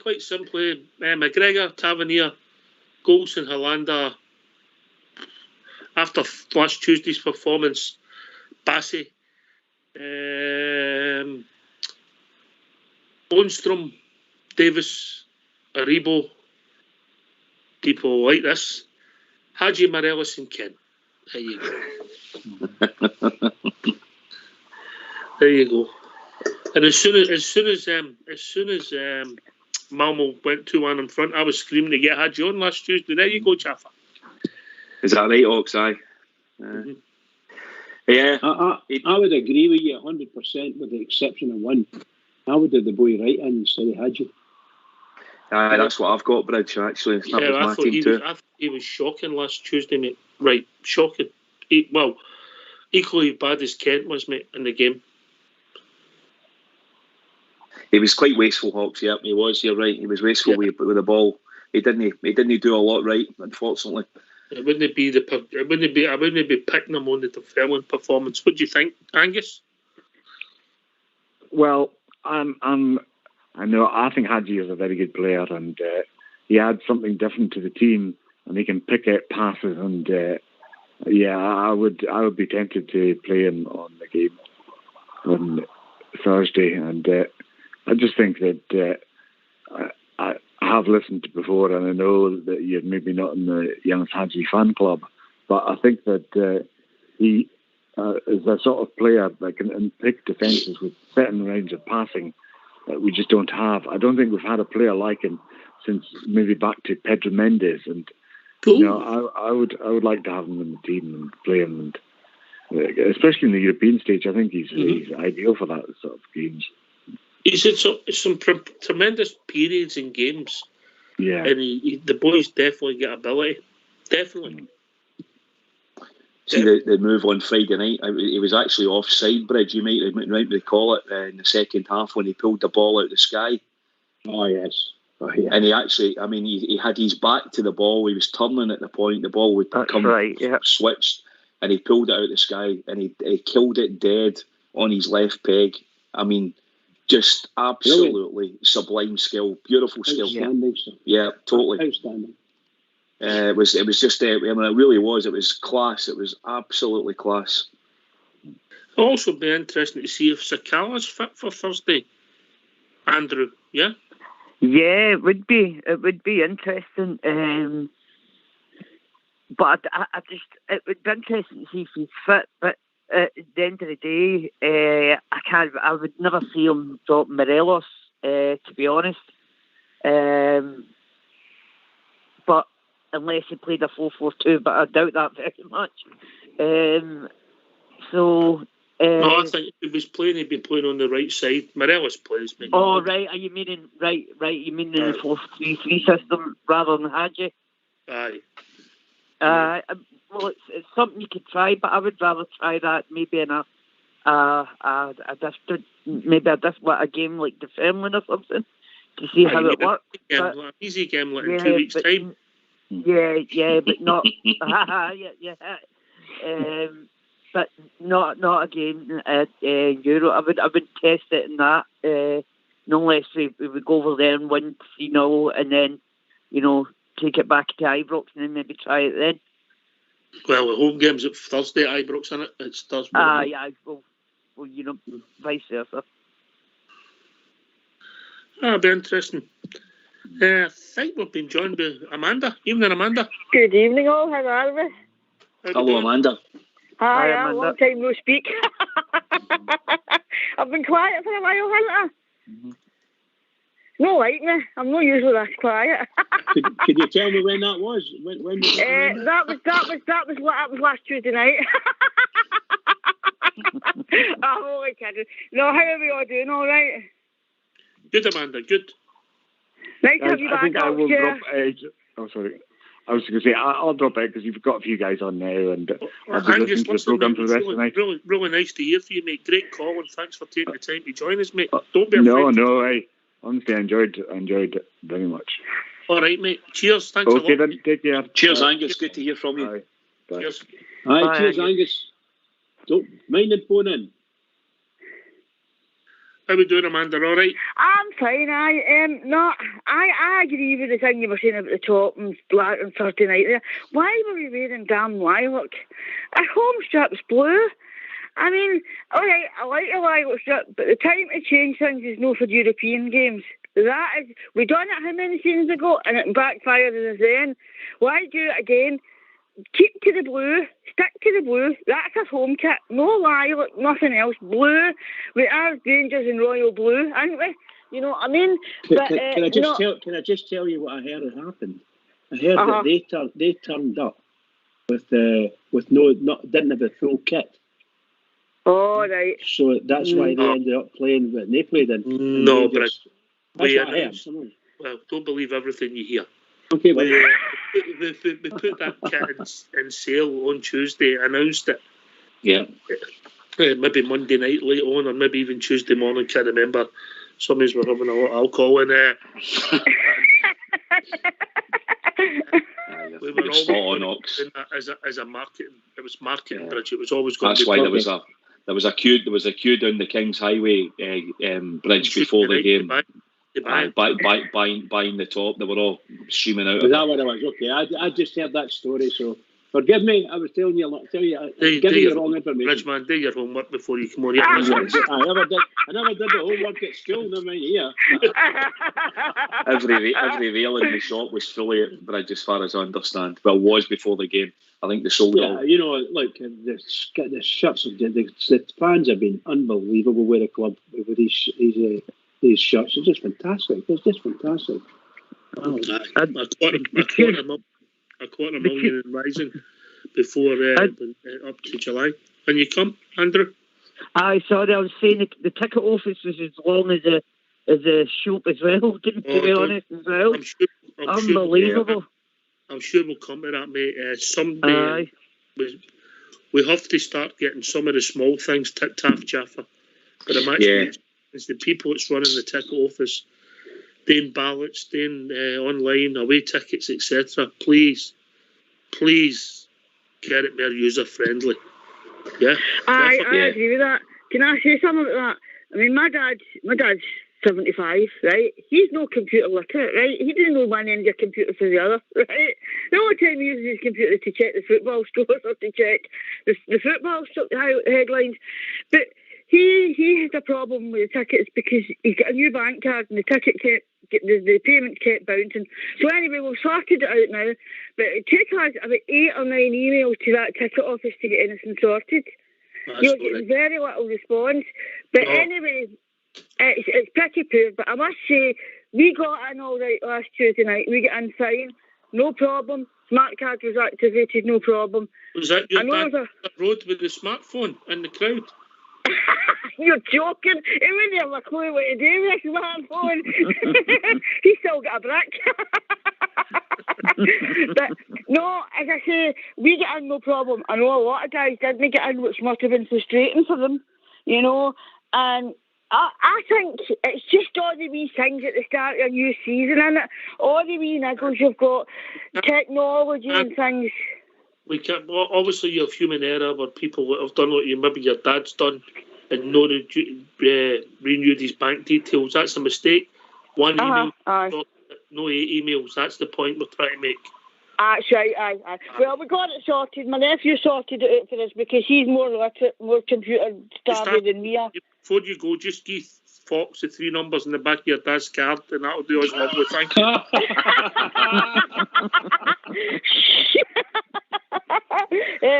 Quite simply, McGregor, Tavernier, Goldson, Hollander. After last Tuesday's performance, Bassey, Lundstrom, Davis, Aribo, people like this, Hadji, Morelos, and Kent. There you go. There you go. And as soon as Malmo went 2-1 in front, I was screaming to get Hadji on last Tuesday. There you go, Jaffa. Is that right, Ox? Aye. Yeah. I would agree with you 100%, with the exception of one. I would have the boy right in instead of Hadji. Aye, that's what I've got, Bridge, actually. That was my team too. I thought he was shocking last Tuesday, mate. Right, shocking. Equally bad as Kent was, mate, in the game. He was quite wasteful, Hawks. Yeah, he was. You're right. He was wasteful with the ball. He didn't do a lot right, unfortunately. I wouldn't be picking him on the Dunfermline performance. What do you think, Angus? Well, I think Hadji is a very good player, and he adds something different to the team, and he can pick out passes. And I would be tempted to play him on the game on Thursday. And I just think that I have listened to before, and I know that you're maybe not in the Young Hadji fan club, but I think that he is a sort of player that can pick defences with certain range of passing that we just don't have. I don't think we've had a player like him since maybe back to Pedro Mendes, and I would like to have him in the team and play him, and especially in the European stage. I think he's ideal for that sort of games. He's had some tremendous periods in games. Yeah. And the boys definitely get ability. Definitely. See the move on Friday night, he was actually offside, Bridge. You might recall it in the second half when he pulled the ball out of the sky. Oh, yes. And he actually, he had his back to the ball. He was turning at the point. The ball would switched, and he pulled it out of the sky, and he killed it dead on his left peg. Just absolutely sublime skill, beautiful skill. Outstanding. Yeah, totally. Outstanding. It was just. It really was. It was class. It was absolutely class. It'll also be interesting to see if Sakala's fit for Thursday. Andrew, yeah. Yeah, it would be. It would be interesting. But it would be interesting to see if he's fit. But at the end of the day, I would never see him drop Morelos, to be honest. But unless he played a 4-4-2, but I doubt that very much. No, I think if he was playing, he'd be playing on the right side. Morelos plays, maybe. Oh, right. Are you meaning right? You mean in the 4-3-3 system rather than Hadji? Aye. Well, it's something you could try, but I would rather try that maybe in a game like Dunfermline or something to see how it works. An easy game like in 2 weeks' time. Yeah, but not. But not a game at Euro. I would test it in that. No less we would go over there and win 3-0, and then take it back to Ibrox and then maybe try it then. Well, the home game's at Thursday at Ibrox, isn't it? It's Thursday. Yeah. Well, vice versa. That'll be interesting. I think we've been joined by Amanda. Evening, Amanda. Good evening, all. How are we? How we Hello, doing? Amanda. Hi, Amanda. long time no speak. I've been quiet for a while, haven't I? Mm-hmm. No, like me. I'm not usually that quiet. Could you tell me when that was? When was it? that was last Tuesday night. I'm only kidding. No, how are we all doing? All right. Good, Amanda. Good. Nice to have you I back. think I will Archie. drop. Sorry. I was going to say I'll drop out because you've got a few guys on now, and I'll be Angus, listening to the programme for the rest of the night. Really nice to hear from you, mate. Great call, and thanks for taking the time to join us, mate. Don't be No, afraid. honestly, I enjoyed it very much. All right, mate. Cheers. Thanks a lot. Okay, then, take care. Cheers, Angus. Good to hear from you. Bye. Bye. Cheers. Aye, Bye, cheers, Angus. Angus. Don't mind the phone in. How we doing, Amanda? All right? I'm fine. I agree with the thing you were saying about the top and black on Thursday night there. Why were we wearing damn lilac? Our home strip's blue. I mean, all right, I like a lilac strip, but the time to change things is no for European games. That is, we done it how many seasons ago, and it backfired on us then. Why do it again? Keep to the blue, stick to the blue. That's our home kit. No lilac, nothing else. Blue. We are Rangers in royal blue, aren't we? You know what I mean? Can I just tell you what I heard had happened? I heard that they turned up with didn't have a full kit. Oh, right. So that's why they ended up playing what they played in. No, but that's what I heard. well, don't believe everything you hear. Okay, well, We put that kit in sale on Tuesday, announced it. Yeah. Maybe Monday night late on, or maybe even Tuesday morning, can't remember. Some of us were having a lot of alcohol in there. We were always doing that as a marketing. It was marketing, bridge. It was always going That's to be. why there was a queue down the Kings Highway bridge before the game. Buying the top. They were all streaming out. Was that what it was? Okay, I just heard that story, so forgive me. I was telling you giving you wrong information. Bridgeman, do your homework before you come on here. I never did the homework at school. Never mind here. Every rail in the shop was fully at Bridge, as far as I understand. Well, was before the game. I think they sold all. You know, look, the shirts. The fans have been unbelievable with the club with these shirts. It's just fantastic. It's just fantastic. A quarter million and rising before up to July. And you come, Andrew? Aye, sorry, I was saying the ticket office was as long as the shop as well, to be honest, as well. Unbelievable. I'm sure we'll come to that, mate. Someday we have to start getting some of the small things tip-tap jaffa. But I'm actually it's the people that's running the ticket office, doing ballots, doing online, away tickets, etc. Please get it more user-friendly. Yeah? I agree with that. Can I say something about that? I mean, my dad's 75, right? He's no computer literate, right? He doesn't know one end of your computer for the other, right? The only time he uses his computer is to check the football scores or to check the football headlines. But he had a problem with the tickets because he's got a new bank card and the the payment kept bouncing. So anyway, we've sorted it out now. But it took us about 8 or 9 emails to that ticket office to get anything sorted. You're getting very little response. But anyway, it's pretty poor. But I must say, we got in all right last Tuesday night. We got in fine. No problem. Smart card was activated, no problem. Was that your back road with the smartphone in the crowd? You're joking. He wouldn't have a clue what to do with his smartphone. He's still got a brick. But no, as I say, we get in no problem. I know a lot of guys didn't get in, which must have been frustrating for them, you know. And I think it's just all the wee things at the start of a new season, isn't it? All the wee niggles you've got, technology and things. We can't. Well, obviously, you have human error where people have done what maybe your dad's done and not renewed his bank details. That's a mistake. One email, no 8 emails. That's the point we're trying to make. That's right, aye. Well, we got it sorted. My nephew sorted it out for us because he's more literate, more computer savvy than we are. Before you go, just give Fox the 3 numbers in the back of your dad's card, and that'll do us lovely. Thank you.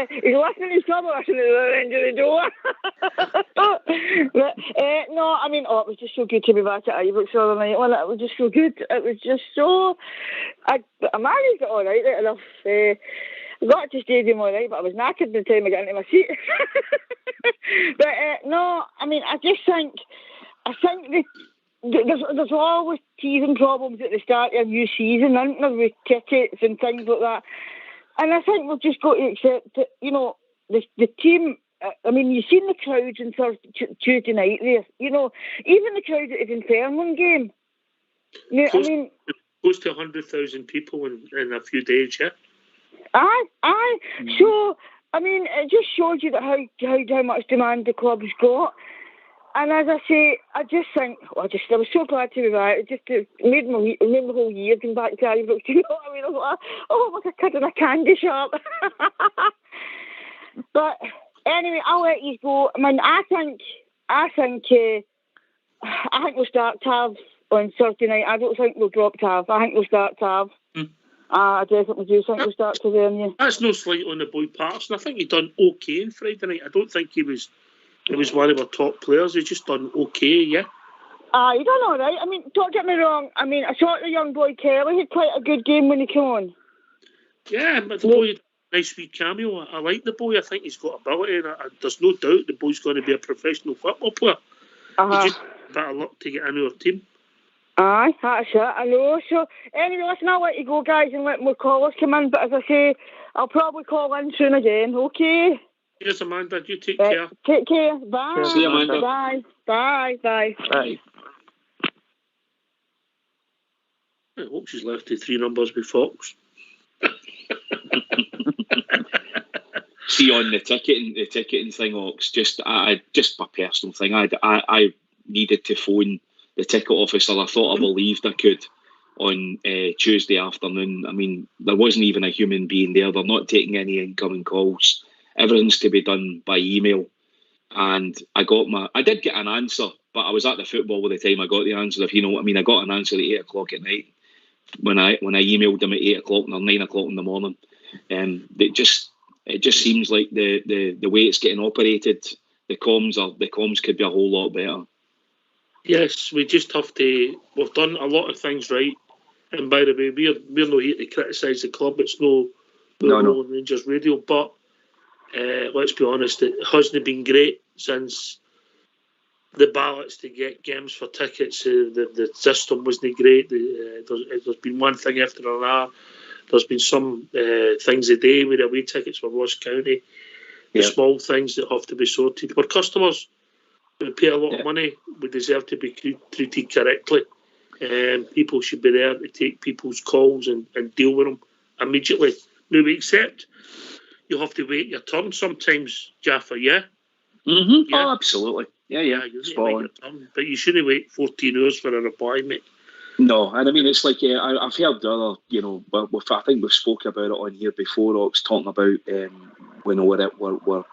He's listening, he's probably listening to the end of the door. But, no, I mean, it was just so good to be back at Ibrox the other night. Well, it was just so good. It was just so... I managed it all right enough. I got to stadium all right, but I was knackered by the time I got into my seat. But, no, I mean, I think there's always teething problems at the start of a new season, isn't there, with tickets and things like that. And I think we've just got to accept that, you know, the team, I mean, you've seen the crowds in Tuesday night there. You know, even the crowd at the Dunfermline game. Close to 100,000 people in a few days, yeah? Aye. Mm-hmm. So, I mean, it just shows you that how much demand the club's got. And as I say, I just think, I was so glad to be back. It just made my whole year going back to Ibrox. You know what I mean? I was like, like a kid in a candy shop. But anyway, I'll let you go. I mean, I think we'll start Tav on Thursday night. I don't think we'll drop Tav. I think we'll start Tav. I definitely do think we'll start Tavernier. That's no slight on the boy Patterson. I think he done okay on Friday night. I don't think he was one of our top players. He just done okay, yeah. He done all right. I mean, don't get me wrong. I mean, I thought the young boy Kelly had quite a good game when he came on. Yeah, but the boy had a nice wee cameo. I like the boy. I think he's got ability. And there's no doubt the boy's going to be a professional football player. He's just a bit of luck to get into our team. Aye, that's it. I know. So, anyway, listen, I'll let you go, guys, and let more callers come in. But as I say, I'll probably call in soon again, okay? Cheers, Amanda. You take care. Take care. Bye. See you, Amanda. Bye. Bye. Bye. I hope she's left the 3 numbers with Fox. See, on the ticketing thing, Ox, just my personal thing. I needed to phone the ticket officer. I thought I believed I could on Tuesday afternoon. I mean, there wasn't even a human being there. They're not taking any incoming calls. Everything's to be done by email. And I did get an answer, but I was at the football by the time I got the answer, if you know what I mean. I got an answer at 8 o'clock at night when I emailed them at 8 o'clock or 9 o'clock in the morning. It just seems like the way it's getting operated, the comms could be a whole lot better. Yes, we just have to. We've done a lot of things right, and by the way, we're not here to criticise the club. It's no Rangers Radio, but let's be honest, it hasn't been great since the ballots to get games for tickets. The system wasn't great. There's been one thing after another. There's been some things a day with away tickets for Ross County. The small things that have to be sorted. We're customers. We pay a lot of money. We deserve to be treated correctly. People should be there to take people's calls and deal with them immediately. Now, we accept you have to wait your turn sometimes, Jaffa, yeah? Mm-hmm. Yeah. Oh, absolutely. Yeah. You spot on. But you shouldn't wait 14 hours for a reply, mate. No, and I mean, it's like, I've heard the other, I think we've spoke about it on here before, Ox, talking about, we're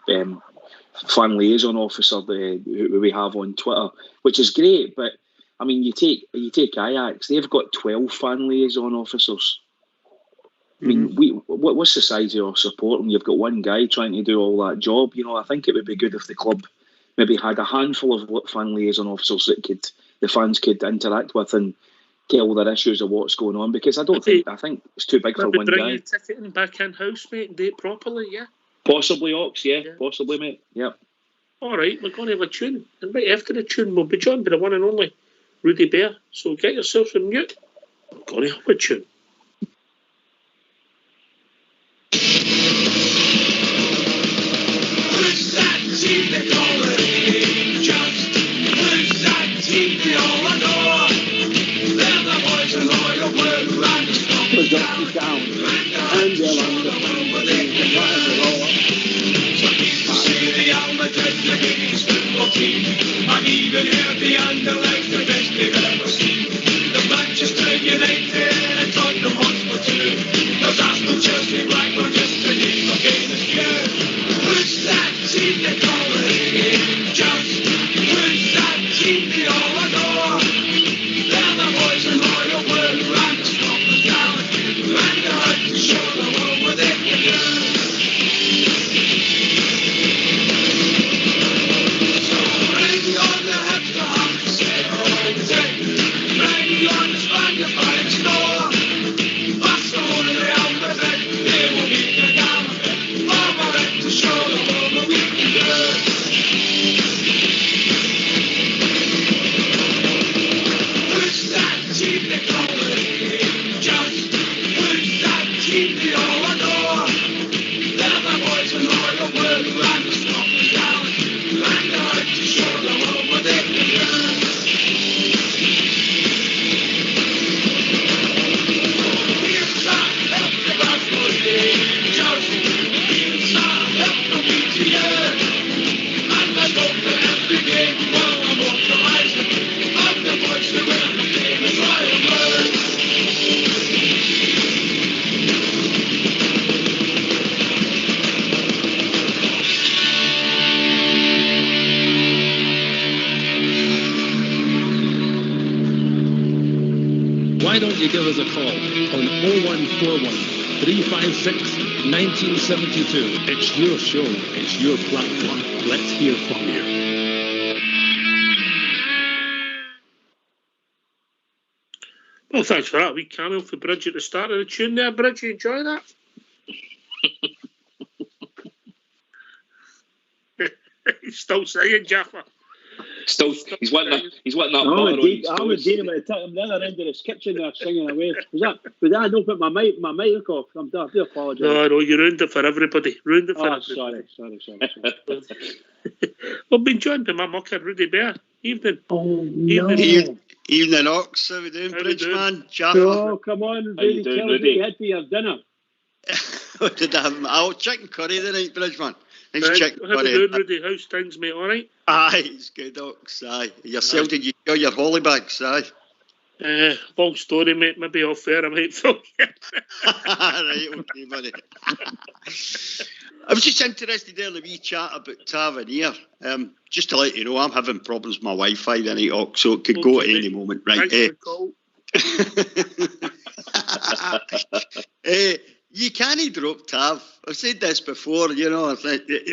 fan liaison officer who we have on Twitter, which is great, but I mean, you take Ajax, they've got 12 fan liaison officers. I mean, what's the size of your support when you've got one guy trying to do all that job? I think it would be good if the club maybe had a handful of fan liaison officers that the fans could interact with and tell their issues of what's going on, because I think it's too big for one guy. Bring your ticketing back in house, mate, and do it properly, yeah. Possibly, Ox, yeah. Possibly, mate. Yep. All right, we're going to have a tune. And right after the tune, we'll be joined by the one and only Rudy Bear. So get yourselves on mute. We're going to have a tune. Who's that team they call it? Just who's that team they all adore? They're the boys of loyal blue and the strong down. And you'll understand what they can find it all. So people see the Al Madrid, the biggest football team, and even hear the Anderlecht, the best they've ever seen. The Manchester United and Tottenham Hotspur too. There's Arsenal, Chelsea, Blackburn, just to name a game of few. Who's that team they call it? Just who's that team they all adore? why don't you give us a call on 0141 356 1972. It's your show. It's your platform. Let's hear from you. Well, thanks for that wee cameo for Bridge at the start of the tune there. Bridge, you enjoy that? He's still singing, Jaffa. Still, he's wanting that I'm butter on his I'm toast. dealing with the other end of this kitchen there singing away. Was that I don't put my mic off? I do apologise. No, you ruined it for everybody. Sorry. I've been joined by my mucker, Rudy Bear. Evening. Oh, no. Evening, Ox. How we doing, How we Bridge doing? Man? Jaffa. Oh, come on, How you Rudy. doing, Tell us what Rudy? you had for your dinner. What did I have? Oh, chicken curry tonight, Bridge Man. Nice Right. chicken How we curry. doing, Rudy? How's things, mate? All right? Aye, it's good, Ox. Aye. Yourself, did you enjoy your holly bags? Aye. Long story, mate. Maybe off air, I might fill you. Right, okay, buddy. I was just interested there in the wee chat about Tavernier. Just to let you know, I'm having problems with my Wi-Fi tonight, Ox, so it could go at any moment. Right. Thanks for the call. You can't drop Tav. I've said this before, you know, and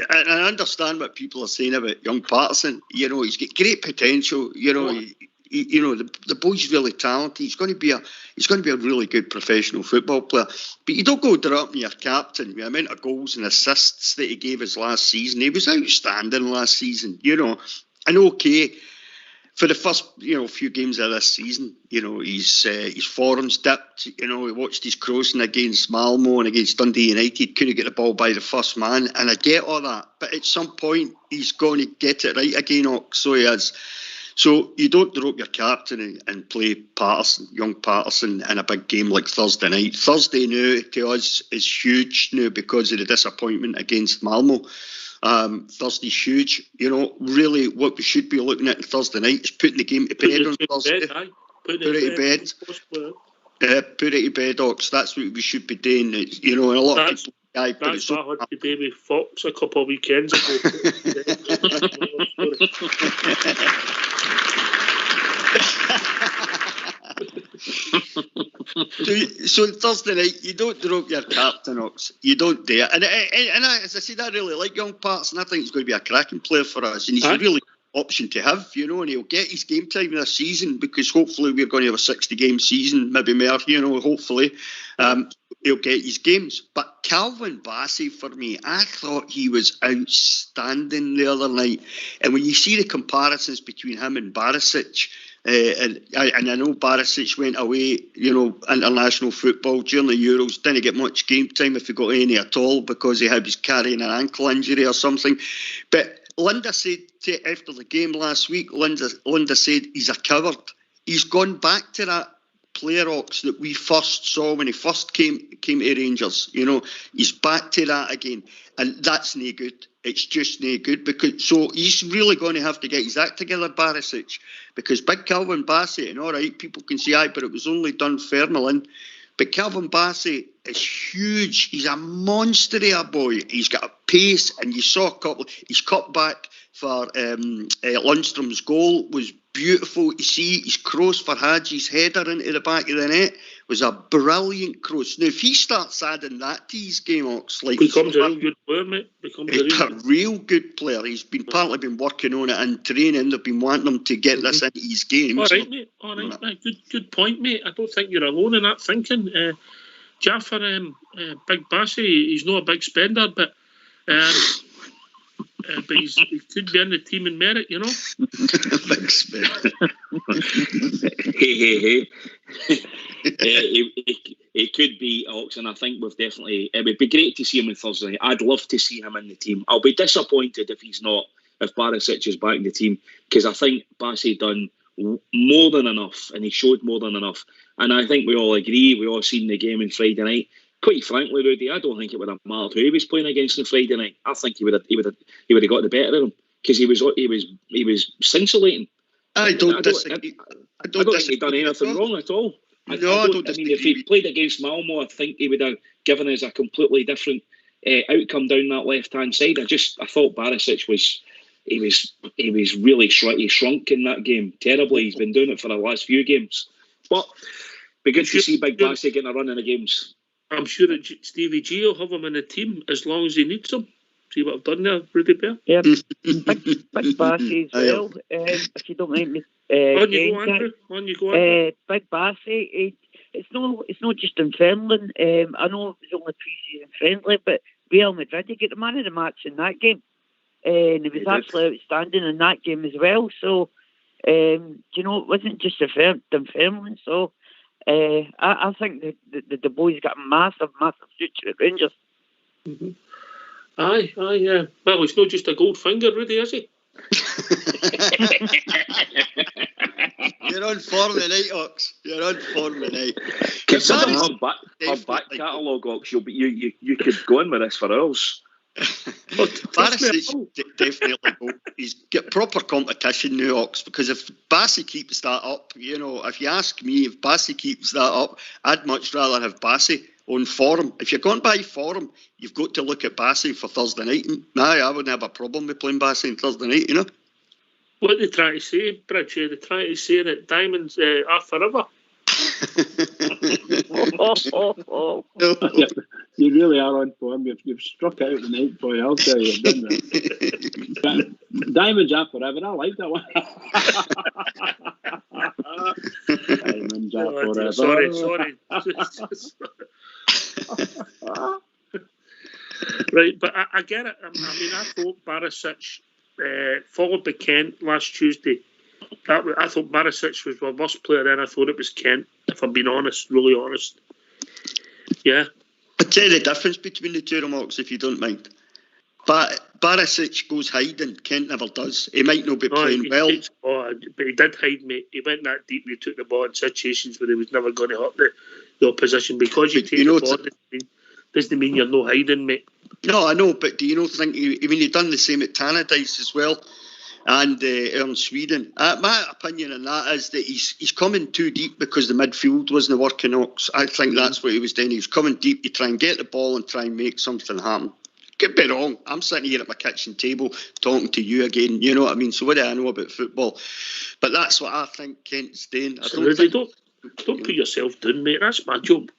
I understand what people are saying about young Patterson. You know, he's got great potential. You know, the boy's really talented. He's going to be a really good professional football player. But you don't go dropping your captain. The amount of goals and assists that he gave us last season, he was outstanding last season. You know, and okay. For the first, few games of this season, his form's dipped. He watched his crossing against Malmo and against Dundee United. Couldn't get the ball by the first man, and I get all that. But at some point, he's going to get it right again, Ox. So he is. So you don't drop your captain and play Patterson, young Patterson, in a big game like Thursday night. Thursday now to us is huge now because of the disappointment against Malmo. Thursday's huge. Really what we should be looking at Thursday night is putting the game to bed on Thursday. Put it to bed. Put it to bed, Ox. That's what we should be doing. And a lot of people... That's what I had to do with Fox a couple of weekends ago. So Thursday night, you don't drop your captain, Ox. You don't do it. And as I said, I really like young Patterson. I think he's going to be a cracking player for us. And he's a really good option to have, and he'll get his game time this season because hopefully we're going to have a 60-game season, maybe more, hopefully. He'll get his games. But Calvin Bassey, for me, I thought he was outstanding the other night. And when you see the comparisons between him and Barisic, and I know Barisic went away, international football during the Euros, didn't get much game time if he got any at all because he was carrying an ankle injury or something. But Linda said after the game last week, Linda said he's a coward. He's gone back to that player, Ox, that we first saw when he first came to Rangers. He's back to that again. And that's no good. It's just no good. So he's really going to have to get his act together, Barisic, because big Calvin Bassey, and all right, people can say, but it was only Dunfermline. But Calvin Bassey is huge. He's a monster of a boy. He's got a pace, and you saw a couple. His cutback for Lundstrom's goal was beautiful to see. His cross for Hadji's header into the back of the net was a brilliant cross. Now, if he starts adding that to his game, Ox, becomes a real good player, mate. He's a real good player. He's partly been working on it in training. They've been wanting him to get this into his game. All right, mate. All right, mate. Good point, mate. I don't think you're alone in that thinking. Jaffa, Big Bassey, he's not a big spender, but he could be in the team in merit, Big spender. Hey. It could be, Ox, and I think it would be great to see him on Thursday night. I'd love to see him in the team. I'll be disappointed if Barisic is back in the team, because I think Bassey done more than enough, and he showed more than enough. And I think we all agree, we all seen the game on Friday night. Quite frankly, Rudy, I don't think it would have mattered who he was playing against on Friday night. I think he would have got the better of him because he was scintillating. I don't disagree. I don't think he'd done anything wrong at all. I mean, if he played against Malmo, I think he would have given us a completely different outcome down that left-hand side. I thought Barisic was really shrunk in that game terribly. He's been doing it for the last few games. But Be good to see Big Bassey getting a run in the games. I'm sure that Stevie G will have him in the team as long as he needs him. See what I've done there, Rudy Bear? Yeah, Big Bassey as well. If you don't mind me, on you go, Andrew. On you go, Andrew. Big Bassey. It's not just in Finland. I know it was only pre-season friendly, but Real Madrid, he got the man of the match in that game, and he was absolutely outstanding in that game as well. So, you know, it wasn't just in Finland. So, I think that the boy's got a massive future at Rangers. Mm-hmm. Aye. Well, he's not just a gold finger, Rudy, is he? You're on form tonight, Ox. You're on form tonight. Considering her back catalogue, Ox, you could go in with this for hours. Barisic definitely go. He's got proper competition now, Ox, because if Bassey keeps that up, you know, if you ask me, if Bassey keeps that up, I'd much rather have Bassey on form. If you're going by form, you've got to look at Bassey for Thursday night. I wouldn't have a problem with playing Bassey on Thursday night, you know. What they trying to say, Bridge? They're trying to say that diamonds are forever. You really are on form. You've struck out tonight, boy. I'll tell you, didn't you? Diamonds are forever. I like that one. Diamonds are forever. Sorry. Right, but I get it. I mean, I thought Barisic, followed by Kent last Tuesday. I thought Barisic was my worst player then. I thought it was Kent, if I'm being honest, really honest. Yeah. I'll tell you the difference between the two remarks, if you don't mind. But Barisic goes hiding, Kent never does. He might not be playing well. But he did hide, mate. He went that deep, he took the ball in situations where he was never going to hurt the opposition. Because you take the ball, doesn't mean you're no hiding, mate. No, I know, but do you not think, he done the same at Tannadice as well, and in Sweden. My opinion on that is that he's coming too deep because the midfield wasn't working. I think that's what he was doing. He was coming deep to try and get the ball and try and make something happen. Could be wrong. I'm sitting here at my kitchen table talking to you again. You know what I mean? So what do I know about football? But that's what I think Kent's doing. Don't put yourself down, mate. That's my job.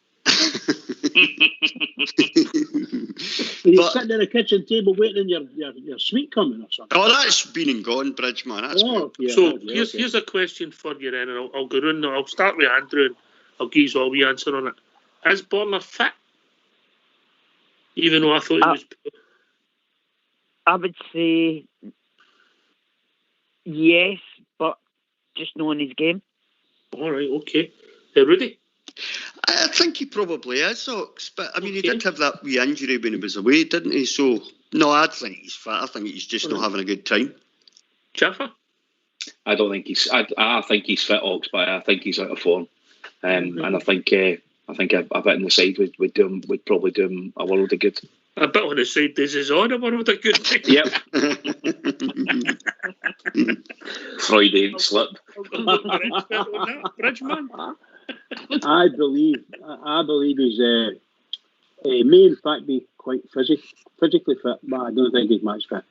You're sitting at a kitchen table waiting on your sweet coming or something. Oh, that's been and gone, Bridge, man. Here's a question for you then, and I'll go round. I'll start with Andrew and I'll give you all the answer on it. Is Borna fit? Even though I thought he was... I would say yes, but just knowing his game. All right, okay. Rudy? I think he probably is, Ox. But, I mean, he did have that wee injury when he was away, didn't he? So, no, I think he's fit. I think he's just not having a good time. Jaffa? I don't think he's... I think he's fit, Ox, but I think he's out of form. And I think a bit on the side would probably do him a world of good. A bit on the side does his on a world of good. Yep. Freudian slip. Bridgeman? I believe he's may in fact be quite physically fit, but I don't think he's match fit.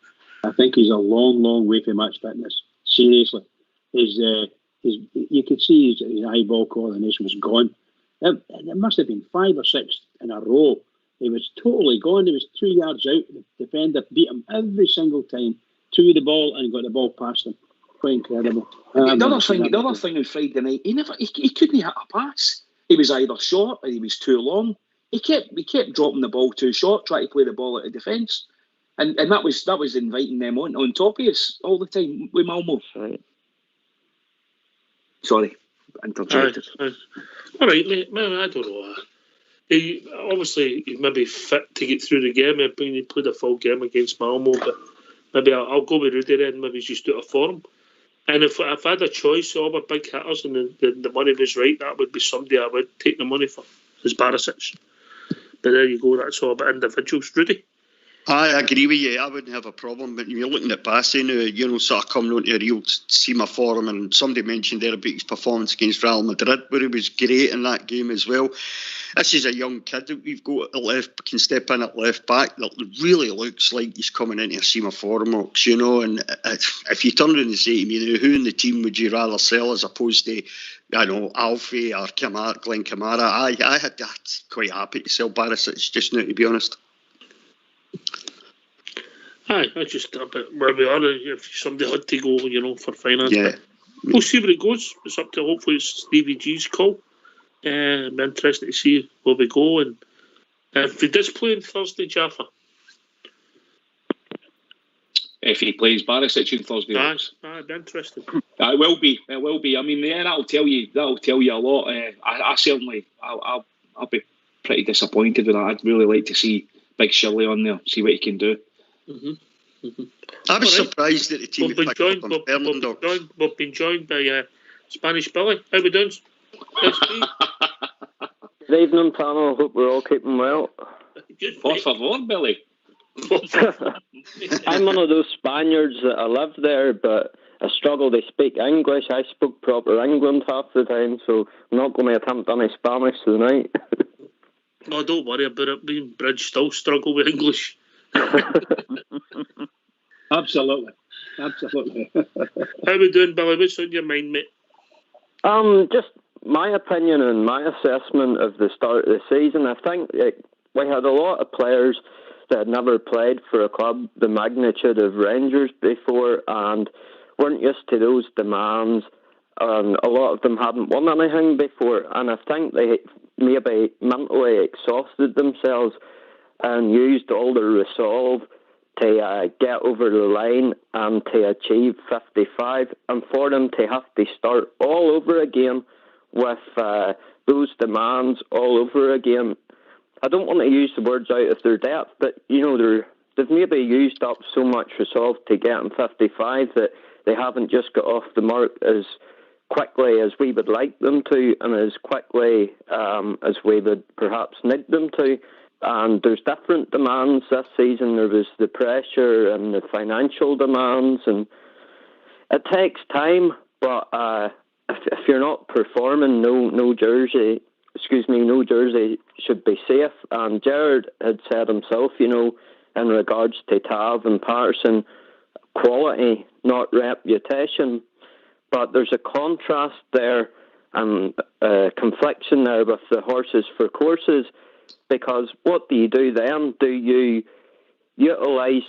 I think he's a long way from match fitness. Seriously, you could see his eyeball coordination was gone. It must have been 5 or 6 in a row. He was totally gone. He was 2 yards out. The defender beat him every single time. Threw the ball and got the ball past him. Quite incredible. The other thing on Friday night, he couldn't hit a pass. He was either short or he was too long. He kept dropping the ball too short, trying to play the ball at the defence, and that was inviting them on top of us all the time with Malmo. Right. Sorry, interjected. All right, mate. Man, I don't know. He maybe fit to get through the game. I mean, he played a full game against Malmo, but maybe I'll go with Rudy then. Maybe he's just out of form. And if I had a choice, all my big hitters and the money was right, that would be somebody I would take the money for, is Barisic. But there you go, that's all about individuals. Rudy? I agree with you. I wouldn't have a problem. But you're looking at Bassey now, sort of coming onto a real SEMA form. And somebody mentioned there about his performance against Real Madrid, where he was great in that game as well. This is a young kid that we've got at left, can step in at left back. That really looks like he's coming into a SEMA form, And if you turn around and say to me, who in the team would you rather sell as opposed to, Alfie or Glenn Kamara? I had that quite happy to sell Barisic just now, to be honest. Aye, that's just a bit where we are. If somebody had to go, for finance. Yeah. We'll see where it goes. It's up to, hopefully, it's Stevie G's call. I'm interested to see where we go. And if he does play on Thursday, Jaffa. If he plays Barisic on Thursday, I'd be interested. It will be. I mean, that'll tell you a lot. I certainly, I'll be pretty disappointed with that. I'd really like to see Big Shirley on there, see what he can do. I was surprised that the team had picked up on Fernando. We've been joined by Spanish Billy. How we doing? Good evening, panel. Hope we're all keeping well. Por favor, Billy. I'm one of those Spaniards that I live there, but I struggle to speak English. I spoke proper England half the time, so I'm not going to attempt any Spanish tonight. No, don't worry about it. Me and Bridge still struggle with English. Absolutely. How we doing, Billy? What's on your mind, mate? Just my opinion and my assessment of the start of the season. I think we had a lot of players that had never played for a club the magnitude of Rangers before and weren't used to those demands. And a lot of them hadn't won anything before, and I think they maybe mentally exhausted themselves and used all their resolve to get over the line and to achieve 55, and for them to have to start all over again with those demands all over again. I don't want to use the words out of their depth, but they've maybe used up so much resolve to get in 55 that they haven't just got off the mark as quickly as we would like them to, and as quickly as we would perhaps need them to. And there's different demands this season. There was the pressure and the financial demands, and it takes time. But if you're not performing, no jersey should be safe. And Gerrard had said himself, in regards to Tav and Patterson, quality, not reputation. But there's a contrast there and confliction there with the horses for courses. Because what do you do then? Do you utilise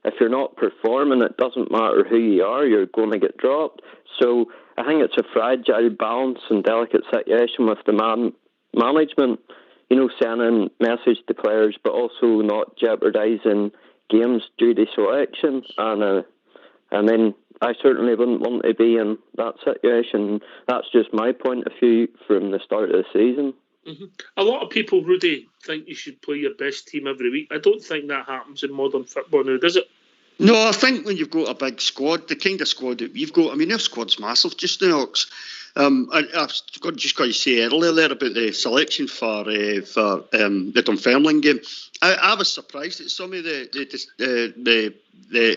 if you're not performing, it doesn't matter who you are, you're going to get dropped. So I think it's a fragile balance and delicate situation with the management, sending message to players, but also not jeopardising games due to selection. And then I certainly wouldn't want to be in that situation. That's just my point of view from the start of the season. Mm-hmm. A lot of people, Rudy, think you should play your best team every week. I don't think that happens in modern football now, does it? No, I think when you've got a big squad, the kind of squad that we've got, their squad's massive just now, Ox. I've just got to say earlier there about the selection for the Dunfermline game. I was surprised at some of I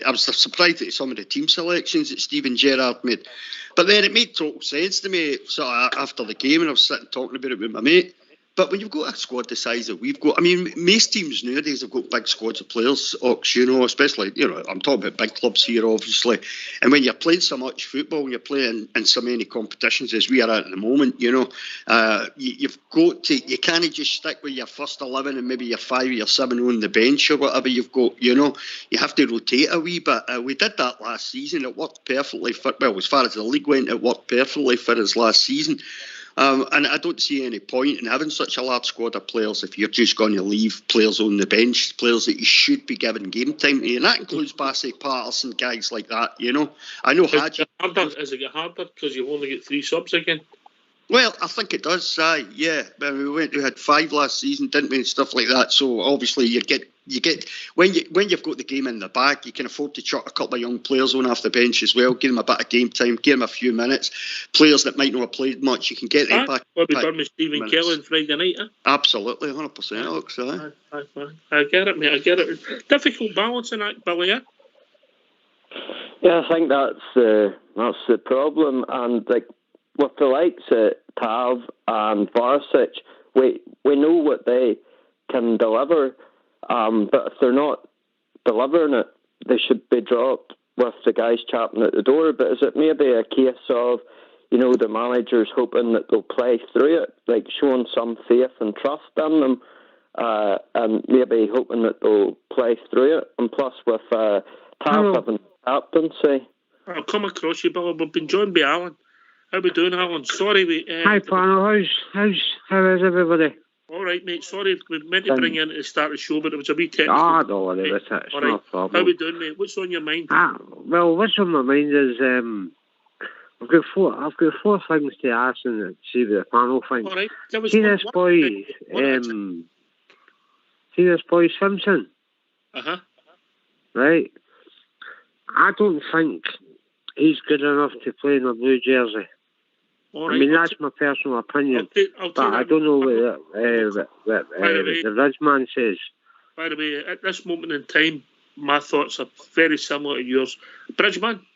was surprised at some of the team selections that Steven Gerrard made. But then it made total sense to me sort of after the game, and I was sitting talking about it with my mate. But when you've got a squad the size that we've got, most teams nowadays have got big squads of players, Ox, especially, I'm talking about big clubs here, obviously. And when you're playing so much football, when you're playing in so many competitions as we are at the moment, you've got to, you can't just stick with your first 11 and maybe your 5 or your 7 on the bench or whatever you've got, you have to rotate a wee bit. We did that last season. It worked perfectly as far as the league went, it worked perfectly for us last season. And I don't see any point in having such a large squad of players if you're just going to leave players on the bench, players that you should be giving game time to. And that includes Bassey, Patterson, guys like that, I know Hadji. Is it get harder because you've only got 3 subs again? Well, I think it does. Yeah, we had 5 last season, didn't we, and stuff like that. So obviously you get when you've got the game in the bag, you can afford to chuck a couple of young players on off the bench as well, give them a bit of game time, give them a few minutes. Players that might not have played much, you can get them back. What we done with Stephen Kelly on Friday night? Absolutely, 100%. I get it, mate. I get it. Difficult balancing act, Billy. Yeah, I think that's the problem, and like with the likes of Tav and Varsic, we know what they can deliver, but if they're not delivering it, they should be dropped with the guys chapping at the door. But is it maybe a case of, the managers hoping that they'll play through it, like showing some faith and trust in them, and maybe hoping that they'll play through it? And plus with Tav having captaincy. I'll come across you, Billy. We've been joined by Alan. How we doing, Alan? Sorry, Hi, panel. How is everybody? All right, mate. Sorry, we meant to bring you in to start the show, but it was a wee technical. Don't worry about it. It's all no right. problem. How we doing, mate? What's on your mind? Well, what's on my mind is I've got four things to ask and see what the panel thinks. All right. See this boy Simpson. Right. I don't think he's good enough to play in a blue jersey. Right, I mean, that's my personal opinion. But I don't know what the Ridgeman says. By the way, at this moment in time, my thoughts are very similar to yours. Bridgeman?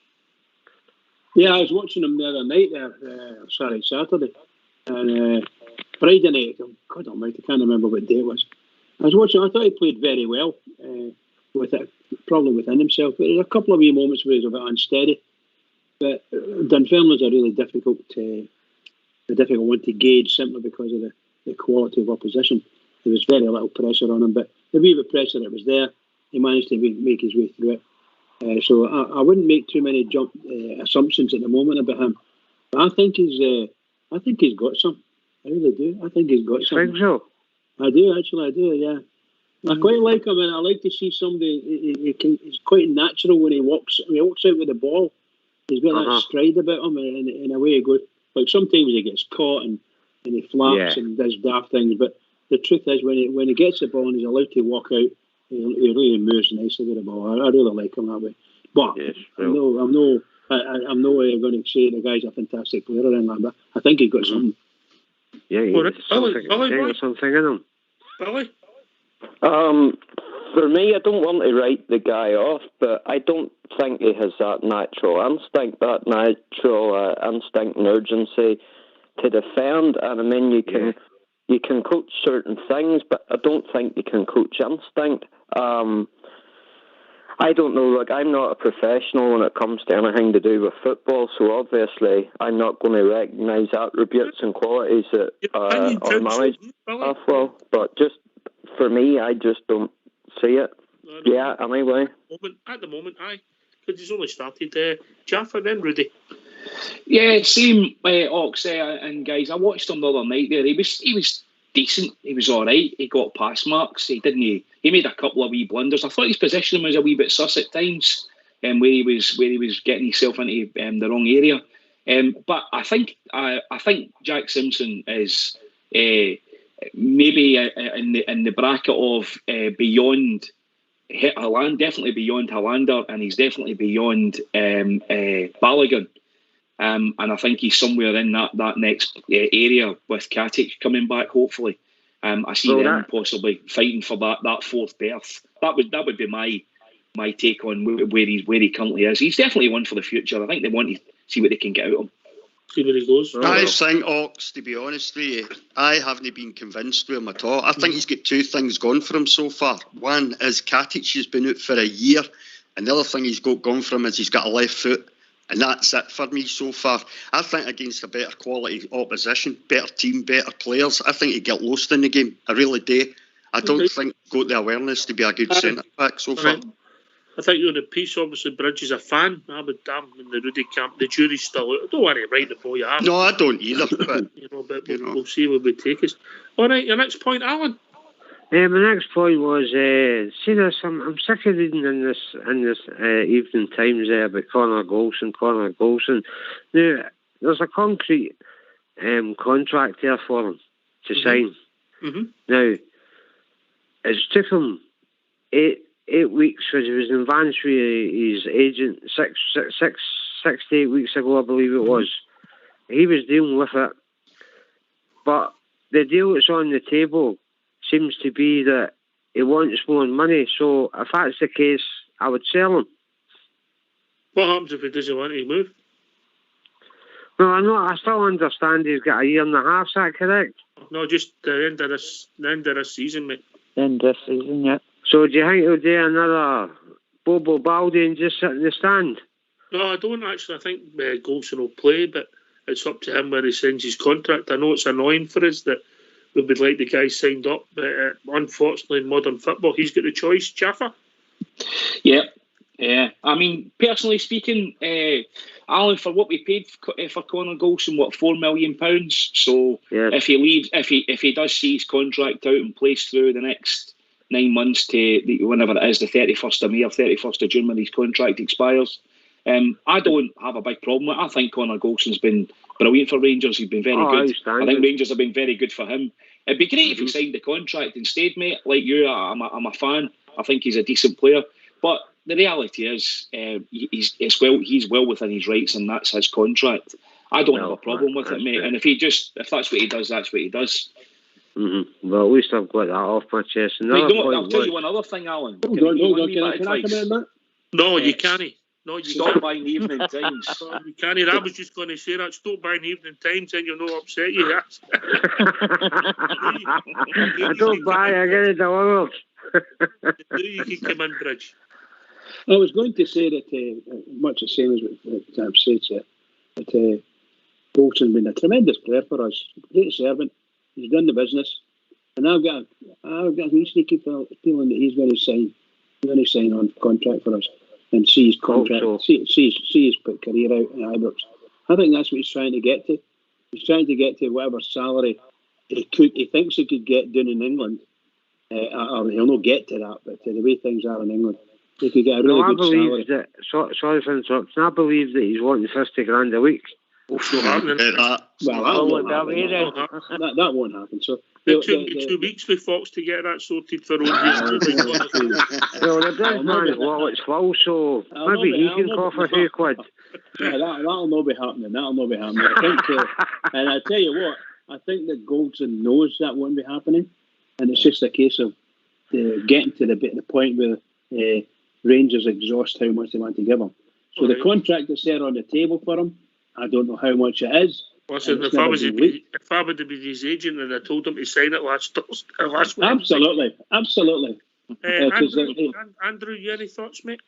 Yeah, I was watching him the other night Saturday. And Friday night, God almighty, I can't remember what day it was. I was watching, I thought he played very well, with it, probably within himself. But there's a couple of wee moments where he's a bit unsteady. But Dunfermline's a really difficult one to gauge simply because of the quality of opposition. There was very little pressure on him, but the wee bit of pressure that was there, he managed to make his way through it. So I wouldn't make too many assumptions at the moment about him. But I think he's got some. I really do. I think he's got some. You think so? I do, actually. I do, yeah. I quite like him, and I like to see somebody. He's quite natural when he walks out with the ball. He's got that stride about him, and in a way he goes. Like sometimes he gets caught and he flaps and does daft things. But the truth is, when he gets the ball and he's allowed to walk out, he really moves nicely with the ball. I really like him that way. But I'm no going to say the guy's a fantastic player or anything like that. I think he's got something. Yeah, he's got something in him. Billy? For me, I don't want to write the guy off, but I don't think he has that natural instinct and urgency to defend. And I mean, you can coach certain things, but I don't think you can coach instinct. I don't know. Like, I'm not a professional when it comes to anything to do with football, so obviously I'm not going to recognise attributes and qualities that are managed off well. But just for me, I just don't see it. Anyway. At the moment, aye. Because he's only started. Jaffa, then Rudy. Yeah, same Ox and guys. I watched him the other night there. He was decent. He was all right. He got pass marks. He made a couple of wee blunders. I thought his position was a wee bit sus at times, where he was getting himself into the wrong area. But I think Jack Simpson is maybe in the bracket of beyond Haaland, definitely beyond Hollander, and he's definitely beyond Balogun. And I think he's somewhere in that next area with Katic coming back, hopefully. I see them possibly fighting for that fourth berth. That would be my take on where he currently is. He's definitely one for the future. I think they want to see what they can get out of him. See where he goes. I think, Ox, to be honest with you, I haven't been convinced with him at all. I think he's got two things going for him so far. One is Katic has been out for a year, and the other thing he's got going for him is he's got a left foot. And that's it for me so far. I think against a better quality opposition, better team, better players, I think he'd get lost in the game. I really do. I don't think he's got the awareness to be a good centre-back so far. I think you're on the piece, obviously, Bridge is a fan. I'm in the Rudy camp. The jury's still out. I don't want to write the boy out. No, I don't either. But, we'll see where we take us. All right, your next point, Alan. My next point was, see this, I'm sick of reading in this Evening Times about Connor Goldson. Now, there's a concrete contract there for him to sign. Mm-hmm. Now, it's took him 8 weeks, because he was in advance with his agent 6 to 8 weeks ago, I believe it was. He was dealing with it. But the deal that's on the table seems to be that he wants more money. So if that's the case, I would sell him. What happens if he doesn't want to move? Well, I still understand he's got a year and a half. Is that correct? No, just the end of this season, mate. End of this season, yeah. So do you think he'll do another Bobo Baldi and just sit in the stand? No, I don't actually. I think Goldson will play, but it's up to him where he signs his contract. I know it's annoying for us that we would like the guy signed up, but unfortunately in modern football, he's got the choice. Jaffa? Yeah. I mean, personally speaking, Alan, for what we paid for Connor Goldson, what, £4 million? So if he leaves, if he does see his contract out and plays through the next 9 months to whenever it is, the 31st of May or 31st of June when his contract expires, I don't have a big problem with it. I think Connor Goldson's been brilliant for Rangers. He's been very good. I think Rangers have been very good for him. It'd be great if he signed the contract instead, mate. Like you, I'm a fan. I think he's a decent player. But the reality is, he's well within his rights, and that's his contract. I don't have a problem with it, mate. And if that's what he does, that's what he does. Mm-hmm. Well, at least I've got that off my chest. I'll tell you one other thing, Alan. Hold on. Can I come in, Matt? No, you can't. No, you stop buying Evening Times. You can't. I was just going to say that. Stop buying Evening Times, and you'll not upset you. I don't buy. I get it delivered. You can come in, Bridge. I was going to say that much the same as what I've said, that Goldson been a tremendous player for us, great servant. He's done the business, and I've got a wee sneaky feeling that he's going to sign on contract for us and see his contract, see his career out in Ibrox. I think that's what he's trying to get to. He's trying to get to whatever salary he thinks he could get down in England, or he'll not get to that. But the way things are in England, he could get a really good salary. Sorry for interrupting. I believe that he's wanting 50 grand a week. That won't happen. So it took me 2 weeks with Fox to get that sorted for Well, the big man's wallet's full, so maybe he can cough a few quid. Yeah, that'll not be happening. I think, and I tell you what, I think that Goldson knows that won't be happening, and it's just a case of getting to the point where Rangers exhaust how much they want to give him. So the contract that's there on the table for him, I don't know how much it is. Listen, if I would have been his agent and I told him to sign it last week. Absolutely. Andrew, you any thoughts, mate?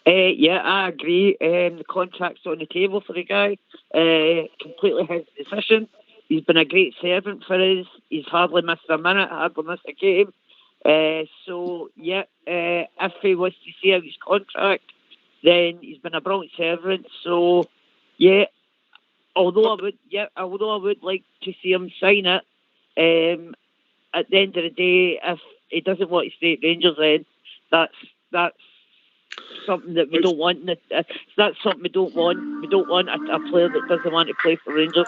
Yeah, I agree. The contract's on the table for the guy. Completely his decision. He's been a great servant for us. He's hardly missed a minute, hardly missed a game. So, yeah, if he was to see out his contract, then he's been a brilliant servant. So, yeah, although I would like to see him sign it, at the end of the day, if he doesn't want to stay at Rangers, then that's something that we don't want. That's something we don't want. We don't want a player that doesn't want to play for Rangers.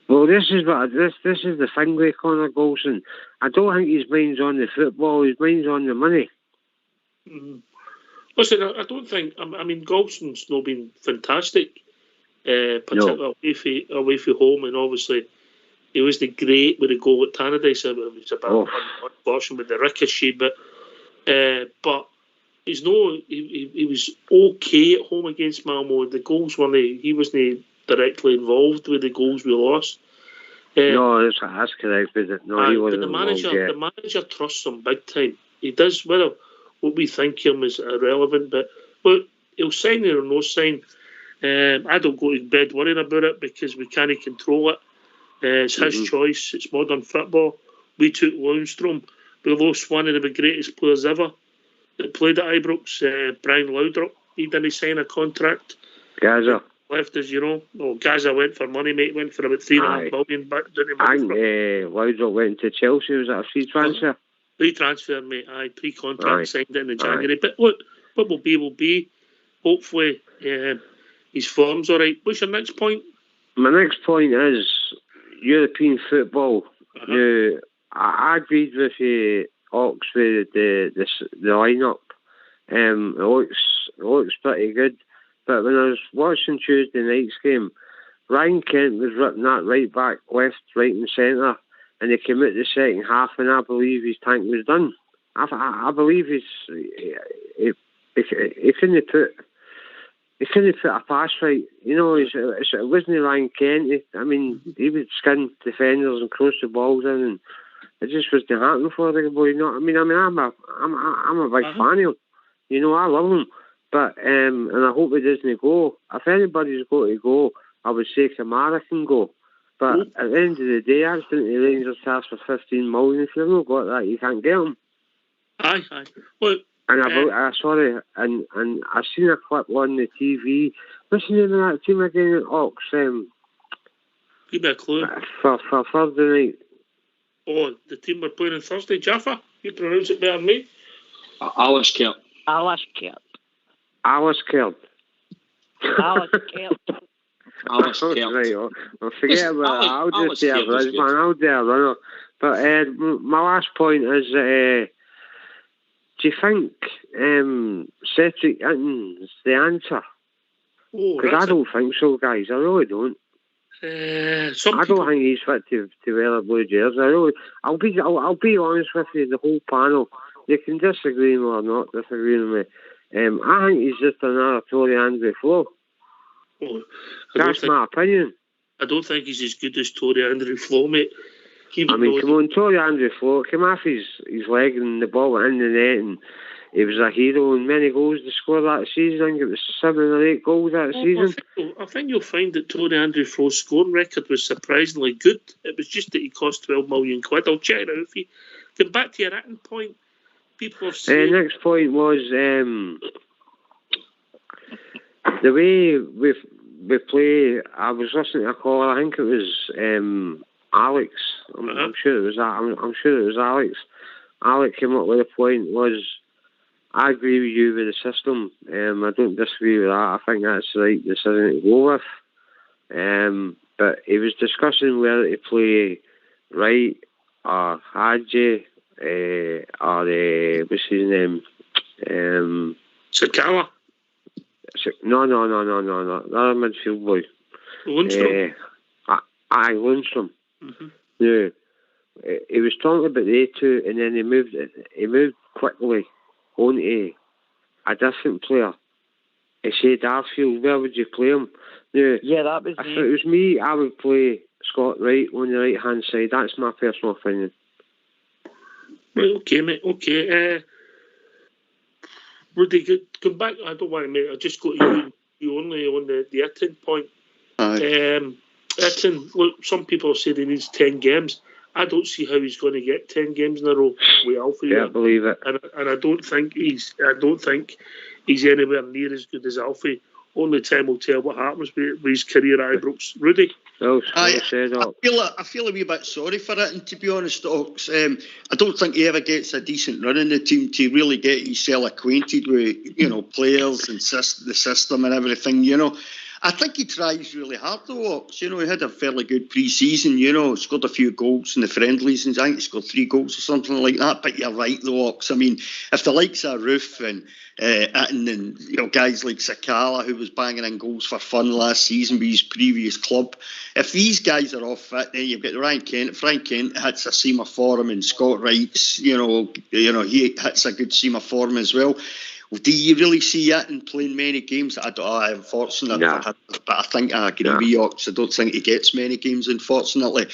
Well, this is the thing with Connor Goldson. I don't think his mind's on the football. His mind's on the money. Mm-hmm. Listen, I don't think. I mean, Goldson's not been fantastic, particularly away from home, and obviously he was the great with the goal at Tannadice. It was a bit unfortunate with the ricochet, but he's he was okay at home against Malmo. The goals he wasn't directly involved with the goals we lost. No, that's correct, is it? No, he wasn't. But the manager trusts him big time. He does. Whether what we think him is irrelevant, but he'll sign it or no sign. I don't go to bed worrying about it because we can't control it. It's his choice. It's modern football. We took Lundstrom. We lost one of the greatest players ever that played at Ibrox, Brian Laudrup. He didn't sign a contract. Gaza. Left us, Gaza went for money, mate. Went for about $3.5 million back. Laudrup went to Chelsea. Was that a free transfer? Free transfer, mate. Pre-contract signed it in January. But look, what will be. Hopefully, his form's all right. What's your next point? My next point is European football. I agreed with you, Ox, with the lineup. It looks pretty good. But when I was watching Tuesday night's game, Ryan Kent was ripping that right back, left, right and centre, and he came out the second half, and I believe his tank was done. I believe he couldn't put a pass right. You know, it wasn't Ryan Kent. He would skin defenders and cross the balls in, and it just wasn't happening for the boy. You know, I'm a big fan of him. You know, I love him, but and I hope he doesn't go. If anybody's got to go, I would say Kamara can go. But at the end of the day, I just think the Rangers asked for 15 million. If you've not got that, you can't get them. Aye. Well, and I seen a clip on the TV. What's the name of that team again at Ox? Give me a clue. For Thursday night. Oh, the team we're playing on Thursday, Jaffa? You pronounce it better than me. Alice Kert. Alice Kert. Alice Kert. Alice Kert. Alice Kert. Right, I'll forget about that. I'll just say a Brisbane. I'll do a runner. But my last point is, do you think Cedric Hinton's the answer? Because I don't think so, guys. I really don't. I don't think he's fit to wear a blue jersey. I'll be honest with you, the whole panel. You can disagree with me or not disagree with me. I think he's just another Tory Andrew Flo. That's my opinion. I don't think he's as good as Tory Andrew Flo, mate. Come on, Tory Andrew Flo came off his leg and the ball went in the net, and he was a hero, and many goals to score that season. I think it was 7 or 8 goals that season. I think you'll find that Tory Andrew Flo's scoring record was surprisingly good. It was just that he cost 12 million quid. I'll check it out if you come back to your written point. People have said... next point was the way we play. I was listening to a call. I think it was Alex. I'm sure it was that. I'm sure it was Alex. Alex came up with a point. Was I agree with you with the system. I don't disagree with that. I think that's the right decision to go with. But he was discussing whether to play right or Hadji or what's his name? Sakala. No. Not a midfield boy. Lundstrom. Lundstrom. Yeah. He was talking about the two, and then he moved quickly onto a different player. He said, Arfield, where would you play him? Yeah, that was if it was me, I would play Scott Wright on the right hand side. That's my personal opinion. Right, okay, mate. Okay. Rudy, come back. I don't want to, mate. I'll just go to you only on the Itten point. Itten, look, some people say he needs 10 games. I don't see how he's going to get 10 games in a row with Alfie. Yeah, I believe it. And I don't think he's anywhere near as good as Alfie. Only time will tell what happens with his career at Ibrox. Rudy? I feel a wee bit sorry for it, and to be honest, Ox, I don't think he ever gets a decent run in the team to really get himself acquainted with, players and the system and everything, I think he tries really hard though, Ox. He had a fairly good pre-season, scored a few goals in the friendlies, and I think he scored 3 goals or something like that. But you're right though, Ox. I mean, if the likes of Roof and Itten and guys like Sakala, who was banging in goals for fun last season with his previous club, if these guys are off fit, then you've got Ryan Kent. If Ryan Kent hits a seam of form, and Scott Wright's, he hits a good seam of form as well. Do you really see it in playing many games? I'm fortunate, but I think I agree with Ox. I don't think he gets many games, unfortunately.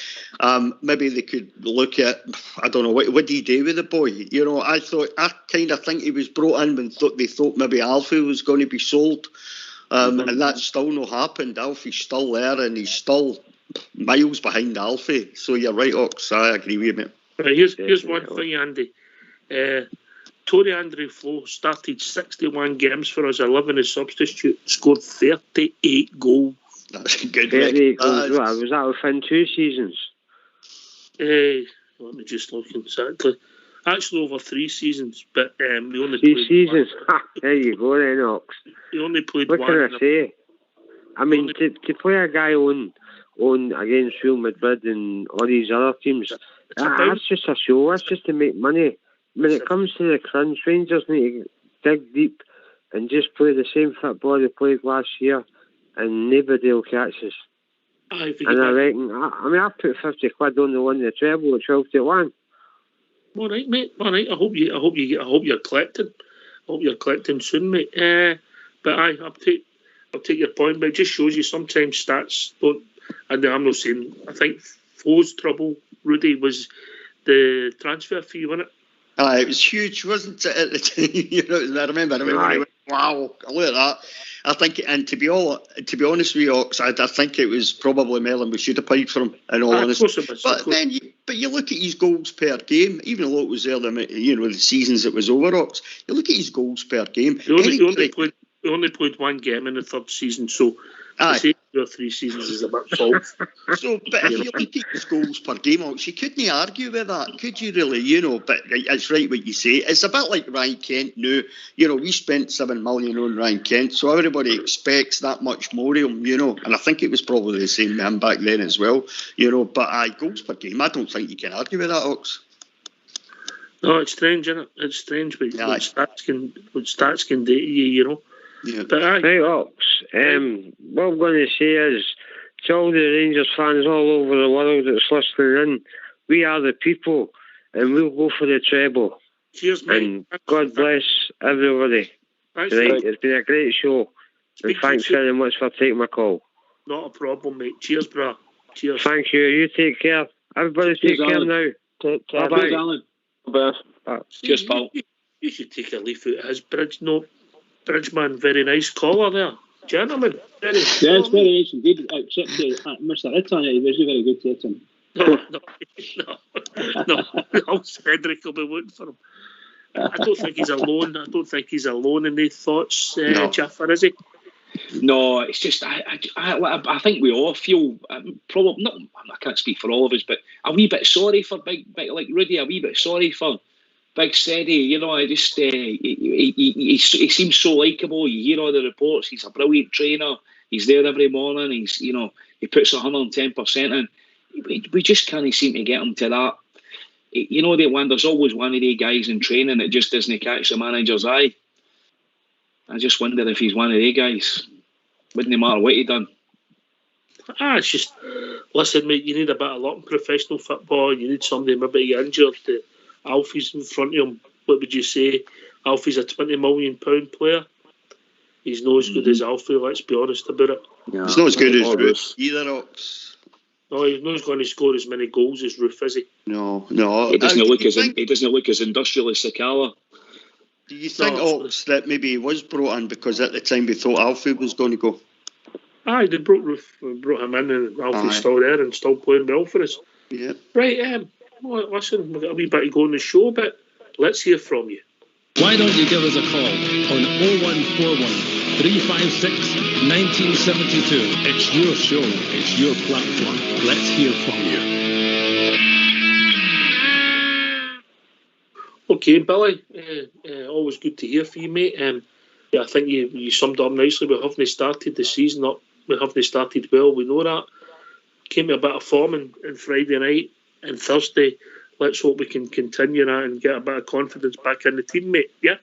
Maybe they could look at, I don't know, what do you do with the boy? I kind of think he was brought in when they thought maybe Alfie was going to be sold, and that's still not happened. Alfie's still there, and he's still miles behind Alfie. So you're right, Ox. I agree with you, mate. Here's one thing, Andy. Tory Andrew Flo started 61 games for us, 11 as substitute, scored 38 goals. That's a good 38 goals. Was that within 2 seasons? Let me just look exactly. Actually, over 3 seasons, but we only 3 played seasons. There you go, then, Ox. We only played what one. What can I say? I mean, to play a guy on on against Real Madrid and all these other teams. That's just a show. That's just to make money. When it comes to the crunch, Rangers need to dig deep and just play the same football they played last year, and nobody will catch us. And I reckon, I put 50 quid on the one the treble at 12-1. All right, mate. All right. I hope you're collecting. I hope you're collecting soon, mate. But I'll take your point. But it just shows you sometimes stats don't. And I'm not saying. I think Flo's trouble, Rudy, was the transfer fee, wasn't it? It was huge, wasn't it, at the time? I remember when he went, wow, look at that. I think, and to be honest with you, Ox, I think it was probably more than we should have paid for him, in all honesty. But then you look at his goals per game, even though it was there, the seasons it was over, Ox, you look at his goals per game. He only played one game in the third season, so to say 2 or 3 seasons is a bit false. But if you look at his goals per game, Ox, you couldn't argue with that, could you really? But it's right what you say. It's a bit like Ryan Kent now. We spent $7 million on Ryan Kent, so everybody expects that much more of him, and I think it was probably the same man back then as well, but goals per game, I don't think you can argue with that, Ox. No, it's strange, isn't it? It's strange, but what stats can do to you, Yeah. But right, Ox. What I'm going to say is, to all the Rangers fans all over the world that's listening in, we are the people, and we'll go for the treble. Cheers, mate. And God bless everybody. Right, it's been a great show. And thanks very much for taking my call. Not a problem, mate. Cheers, bro. Cheers. Thank you. You take care. Everybody take care now. Take care. Bye-bye. Alan. Cheers, pal. You should take a leaf out of his bridge. No, Bridgeman, very nice caller there. Gentlemen. It's very nice indeed. Except Mr. Hitton, he was very good to him. No. Cedric will be looking for him. I don't think he's alone. I don't think he's alone in these thoughts, Jaffer, is he? No, it's just I think we all feel probably not. I can't speak for all of us, but a wee bit sorry for big like Rudy. A wee bit sorry for Big Seddy. I just he seems so likeable. You hear all the reports. He's a brilliant trainer. He's there every morning. He's he puts 110% in. We just can't seem to get him to that. There's always one of the guys in training that just doesn't catch the manager's eye. I just wonder if he's one of the guys. Wouldn't matter what he done. It's just, listen, mate, you need a bit of luck in professional football. You need somebody maybe injured. Alfie's in front of him. What would you say? Alfie's a £20 million player. He's not as good as Alfie, let's be honest about it. Yeah. He's not as good as Roof either, Ox. No, he's not going to score as many goals as Roof, is he? No. He doesn't look as industrial as Sakala. Do you think, Ox, that maybe he was brought in because at the time we thought Alfie was going to go? Aye, they brought him in, and Alfie's still there and still playing well for us. Yeah. Right, listen, we've got a wee bit to go on the show, but let's hear from you. Why don't you give us a call on 0141 356 1972? It's your show, it's your platform. Let's hear from you. Okay, Billy, always good to hear from you, mate. I think you summed up nicely. We haven't started the season up. We haven't started well. We know that. Came to a bit of form on Friday night and Thursday. Let's hope we can continue that and get a bit of confidence back in the team, mate. Yeah?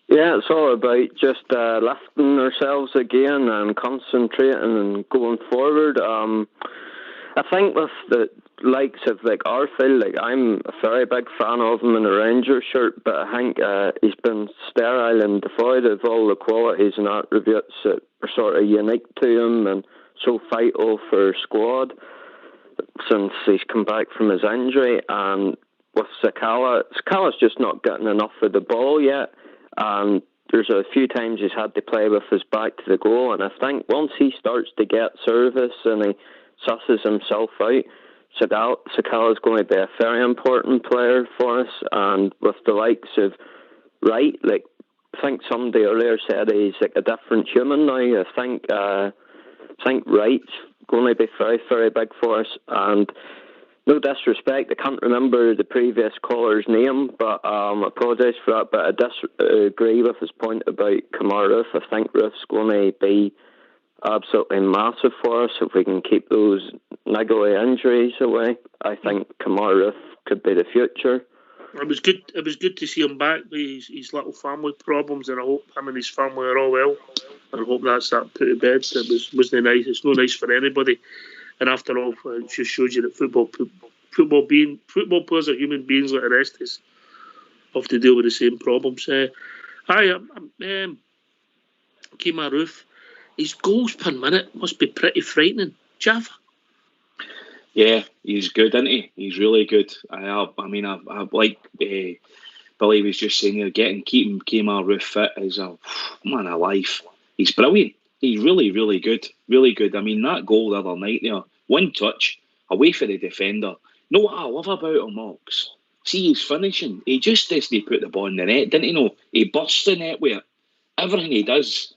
Yeah, it's all about just lifting ourselves again and concentrating and going forward. I think with the likes of Arfield, I'm a very big fan of him in a Rangers shirt, but I think he's been sterile and devoid of all the qualities and attributes that are sort of unique to him and so vital for a squad since he's come back from his injury. And with Sakala's just not getting enough of the ball yet, and there's a few times he's had to play with his back to the goal, and I think once he starts to get service and he susses himself out, Sakala's going to be a very important player for us. And with the likes of Wright, I think somebody earlier said he's like a different human now. I think Wright's going to be very, very big for us. And no disrespect, I can't remember the previous caller's name, but I apologise for that. But I disagree with his point about Kamara Roof. I think Roof's going to be absolutely massive for us if we can keep those niggly injuries away. I think Kemar Roofe could be the future. It was good. It was good to see him back with his little family problems, and I hope him and his family are all well. And I hope that's that put to bed. It wasn't nice. It's no nice for anybody. And after all, it just shows you that football players are human beings like the rest of us. Have to deal with the same problems. Kemar Roofe, his goals per minute must be pretty frightening. Jaffa. Yeah, he's good, isn't he? He's really good. I like Billy was just saying there, keeping Kemar Roofe fit is a man alive. He's brilliant. He's really, really good. Really good. I mean, that goal the other night there, one touch, away for the defender. No, what I love about him, Ox, see his finishing. He just doesn't put the ball in the net, didn't he? No, he busts the net with it. Everything he does,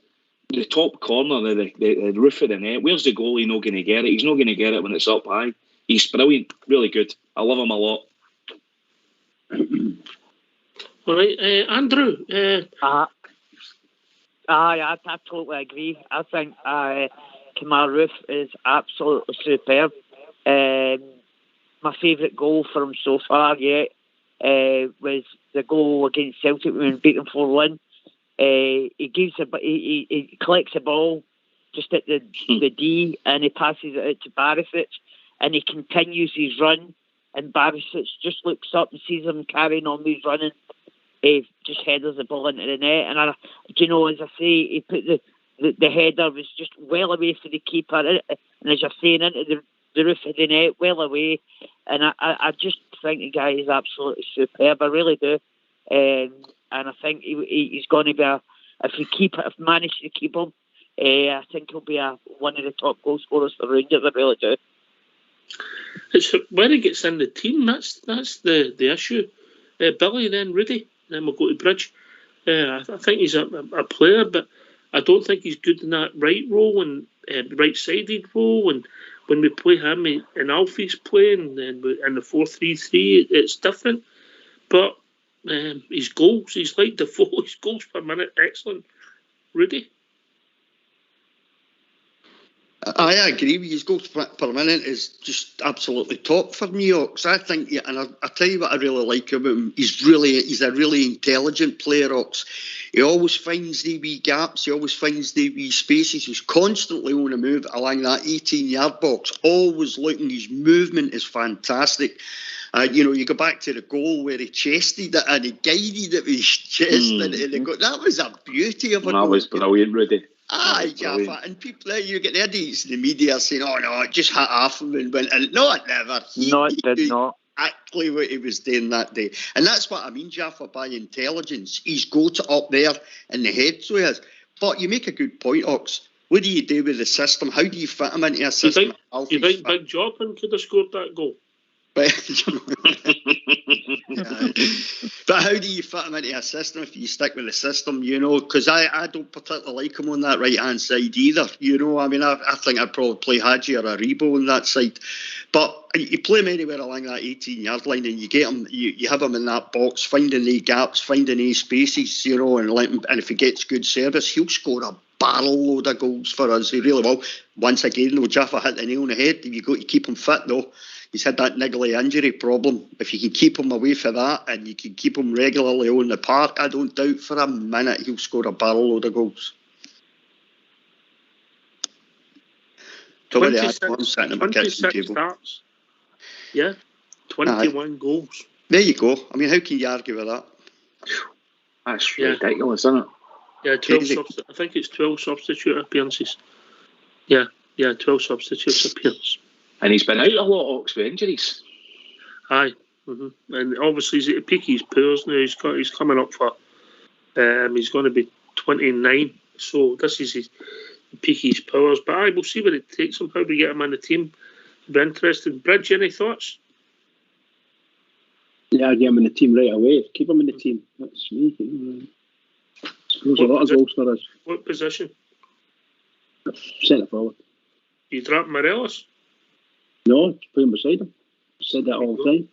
the top corner, the roof of the net, where's the goalie not going to get it? He's not going to get it when it's up high. He's brilliant, really good. I love him a lot. All right, Andrew. I totally agree. I think Kemar Roofe is absolutely superb. My favourite goal for him so far yet was the goal against Celtic when we beat them 4-1. He collects the ball just at the D and he passes it out to Barisic and he continues his run and Barisic just looks up and sees him carrying on with running. He just headers the ball into the net and as I say, he put the header was just well away for the keeper and as you're saying into the roof of the net, well away, and I just think the guy is absolutely superb. I really do, and I think he's going to be if we manage to keep him, I think he'll be one of the top goal scorers for Rangers. I really do. It's when he gets in the team that's the issue. Billy, then Rudy, then we'll go to Bridge. I think he's a player, but I don't think he's good in that right role and right-sided role. And when we play him and Alfie's playing and in the 4-3-3, it's different. But his goals, he's like Defoe, his goals per minute, excellent. Rudy? I agree with you. His goals per minute is just absolutely top for me, Ox. I think, and I tell you what I really like about him. He's a really intelligent player, Ox. He always finds the wee gaps. He always finds the wee spaces. He's constantly on the move along that 18-yard box. Always looking. His movement is fantastic. You go back to the goal where he chested it and he guided it with his chest into the goal. That was a beauty of a goal. That was brilliant, Rudy. Aye, Jaffa, and people, you get the idiots in the media saying, "Oh no, it just hit off him and went." And no, it never. No, it did not. Exactly what he was doing that day, and that's what I mean, Jaffa, by intelligence. He's got it up there in the head, so he has. But you make a good point, Ox. What do you do with the system? How do you fit him into a system? You think Big Joplin could have scored that goal? But how do you fit him into a system if you stick with the system, because I don't particularly like him on that right hand side either, I mean I think I'd probably play Hadji or Aribo on that side, but you play him anywhere along that 18-yard line and you get him, you have him in that box, finding the gaps, finding the spaces, and if he gets good service, he'll score a barrel load of goals for us. He really will. Once again, though, Jaffa hit the nail on the head. You've got to keep him fit, though. He's had that niggly injury problem. If you can keep him away from that and you can keep him regularly on the park, I don't doubt for a minute he'll score a barrel load of goals. 26 starts. Yeah, 21 goals. There you go. I mean, how can you argue with that? That's ridiculous, isn't it? Yeah, 12 I think it's 12 substitute appearances. Yeah, 12 substitute appearances. And he's been out a lot, Ox, with injuries. Aye. Mm-hmm. And obviously he's at the peak of his powers now. He's coming up for he's going to be 29, so this is his peak of his powers. But we'll see where it takes him, how we get him in the team. Be interested. Bridge, any thoughts? Yeah, I'd get him in the team right away. Keep him in the team. That's me. Scores a lot of goals for us. What position? Centre forward. You drop Morelos? No, put him beside him. I said that all the time.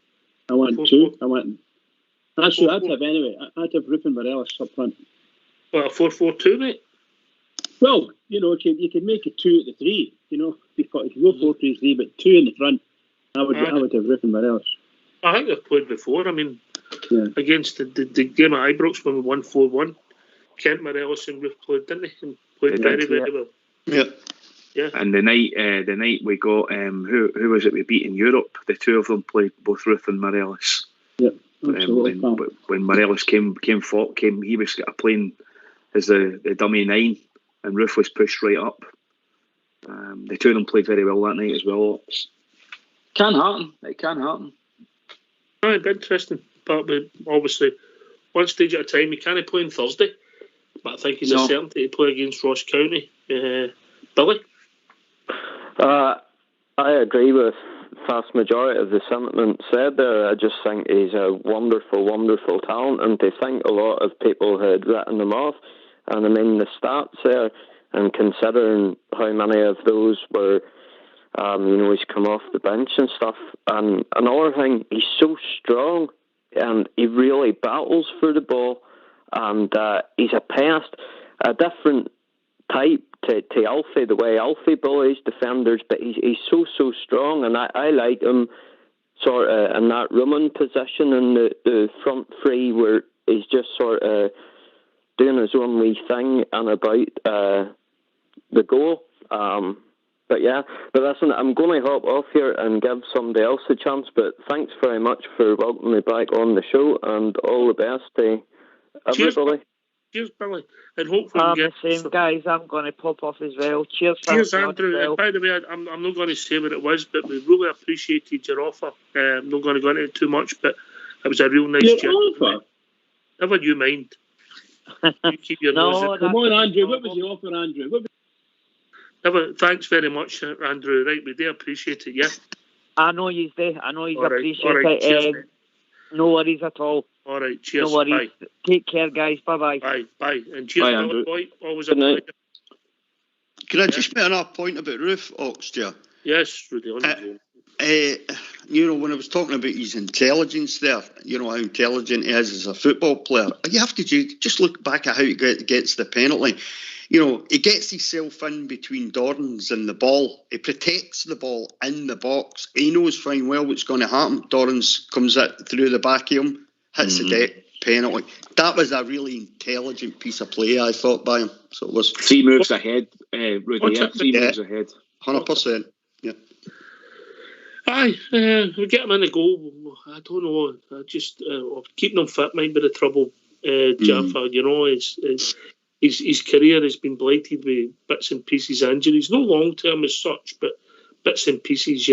I want two. That's what I'd have anyway. I'd have Roofe and Morelos up front. What, a 4-4-2, mate? Well, you can make it 2 at the 3. You can go 4-3-3, but 2 in the front. I would have Ruth and Morelos. I think they've played before. I mean, against the game at Ibrox when we won 4-1, Kent, Morelos and Ruth played, didn't they? And played very well. Yeah. And the night we got who was it we beat in Europe? The two of them played, both Ruth and Morelos. Yeah, absolutely. When Morelos came, he was playing as the dummy 9, and Ruth was pushed right up. The two of them played very well that night as well. Can happen. It can happen. Oh, it'd be interesting. But obviously, one stage at a time. He can't play on Thursday, but I think he's a certainty to play against Ross County. Billy? I agree with vast majority of the sentiment said there. I just think he's a wonderful, wonderful talent, and to think a lot of people had written him off. And I mean, the stats there, and considering how many of those were, he's come off the bench and stuff. And another thing, he's so strong, and he really battles for the ball, and he's a pest, a different type to Alfie, the way Alfie bullies defenders, but he's so strong, and I like him sort of in that Roman position in the front three where he's just sort of doing his own wee thing and about the goal. But listen, I'm going to hop off here and give somebody else a chance, but thanks very much for welcoming me back on the show, and all the best to everybody. Cheers, Billy. And hopefully I'm the same, guys. I'm going to pop off as well. Cheers, Andrew. And by the way, I'm not going to say what it was, but we really appreciated your offer. I'm not going to go into it too much, but it was a real nice offer. Never you mind. You keep your nose. Come on, Andrew. What was the offer, Andrew? Thanks very much, Andrew. Right, we do appreciate it, yeah? I know you do. I know you appreciate it. Cheers, no worries at all. All right, cheers. No worries. Bye. Take care, guys. Bye. Bye. And cheers, Billy boy. Always a pleasure. Can I just make another point about Ruth Ox, dear? Yes, Rudy. When I was talking about his intelligence there, how intelligent he is as a football player, you have to just look back at how he gets the penalty. He gets himself in between Dorrans and the ball. He protects the ball in the box. He knows fine well what's going to happen. Dorrans comes through the back of him, hits the deck, penalty. That was a really intelligent piece of play, I thought, by him. So it was 3 moves ahead, Rudy. 3 moves ahead. 100%. Yeah. Aye, we get him in the goal. I don't know. Just keeping him fit might be the trouble, Jaffa. His career has been blighted with bits and pieces injuries. No long term as such, but bits and pieces,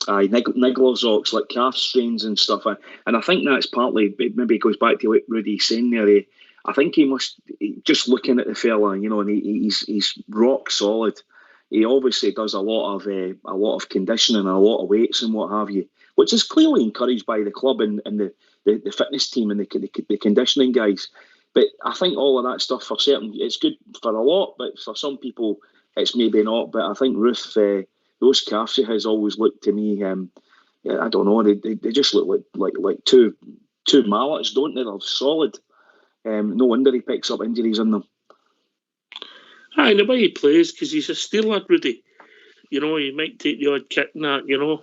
Aye, nigglers, Ox, like calf strains and stuff. And I think that's partly, maybe it goes back to what Rudy's saying there. I think he must, just looking at the fella, and he's rock solid. He obviously does a lot of conditioning and a lot of weights and what have you, which is clearly encouraged by the club and the fitness team and the conditioning guys. But I think all of that stuff, for certain, it's good for a lot, but for some people, it's maybe not. But I think Ruth, those calves he has always looked to me, I don't know, they just look like two mallets, don't they? They're solid. No wonder he picks up injuries in them. Aye, the way he plays, because he's a steel lad, Rudy. He might take the odd kick and that,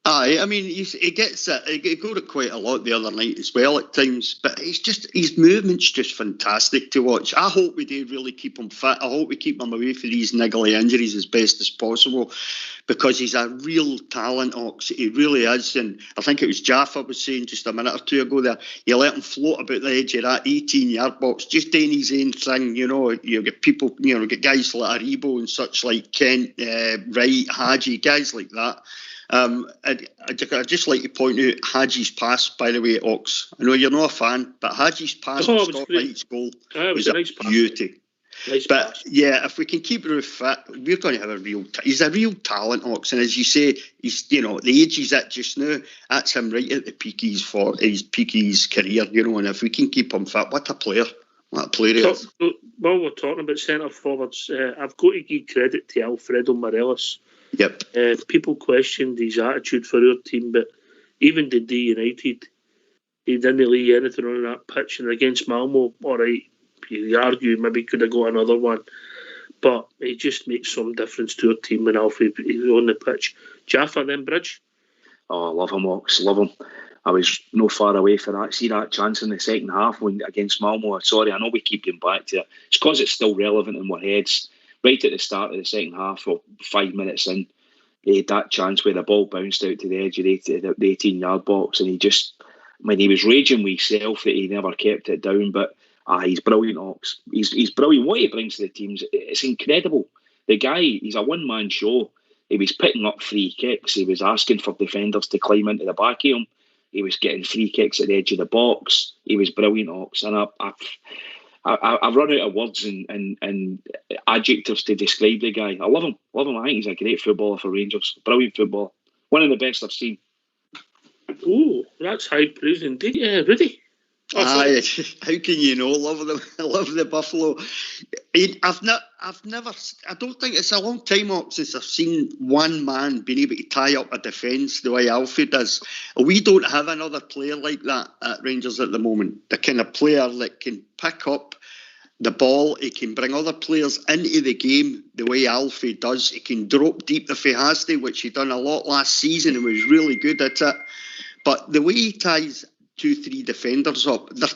Aye, I mean, he gets it. He got it quite a lot the other night as well at times, but his movement's just fantastic to watch. I hope we do really keep him fit. I hope we keep him away from these niggly injuries as best as possible, because he's a real talent, Ox. He really is. And I think it was Jaffa was saying just a minute or two ago there, you let him float about the edge of that 18-yard box, just doing his own thing. You get people, get guys like Aribo and such, like Kent, Wright, Hadji, guys like that. I'd just like to point out Hadji's pass, by the way, Ox. I know you're not a fan, but Hadji's pass to Scotland's goal was a nice beauty. Nice but pass. Yeah, if we can keep Ruth fit, we're going to have a real. He's a real talent, Ox, and as you say, he's the age he's at just now. That's him right at the peak of his career, And if we can keep him fit, what a player! What a player he is. While we're talking about centre forwards, I've got to give credit to Alfredo Morelos. Yep. People questioned his attitude for our team, but even the United, he didn't leave anything on that pitch. And against Malmo, all right, You argue maybe could have got another one, but he just makes some difference to our team when Alfie is on the pitch. Jaffa, then Bridge. Oh, I love him, Ox. Love him. I was no far away for that. See that chance in the second half when against Malmo. Sorry, I know we keep getting back to it. It's because it's still relevant in our heads. Right at the start of the second half, or 5 minutes in, he had that chance where the ball bounced out to the edge of the 18-yard box, and he just, he was raging with himself that he never kept it down. But he's brilliant, Ox. He's brilliant. What he brings to the teams, it's incredible. The guy, he's a one-man show. He was picking up free kicks. He was asking for defenders to climb into the back of him. He was getting free kicks at the edge of the box. He was brilliant, Ox. And I've run out of words and adjectives to describe the guy. I love him. I think he's a great footballer for Rangers. Brilliant footballer. One of the best I've seen. Oh, that's high praise indeed. Yeah, Rudy. Aye, how can you know? Love the Buffalo. I don't think it's a long time since I've seen one man being able to tie up a defence the way Alfie does. We don't have another player like that at Rangers at the moment. The kind of player that can pick up the ball, he can bring other players into the game the way Alfie does. He can drop deep if he has to, which he done a lot last season and was really good at it. But the way he ties 2-3 defenders up, they're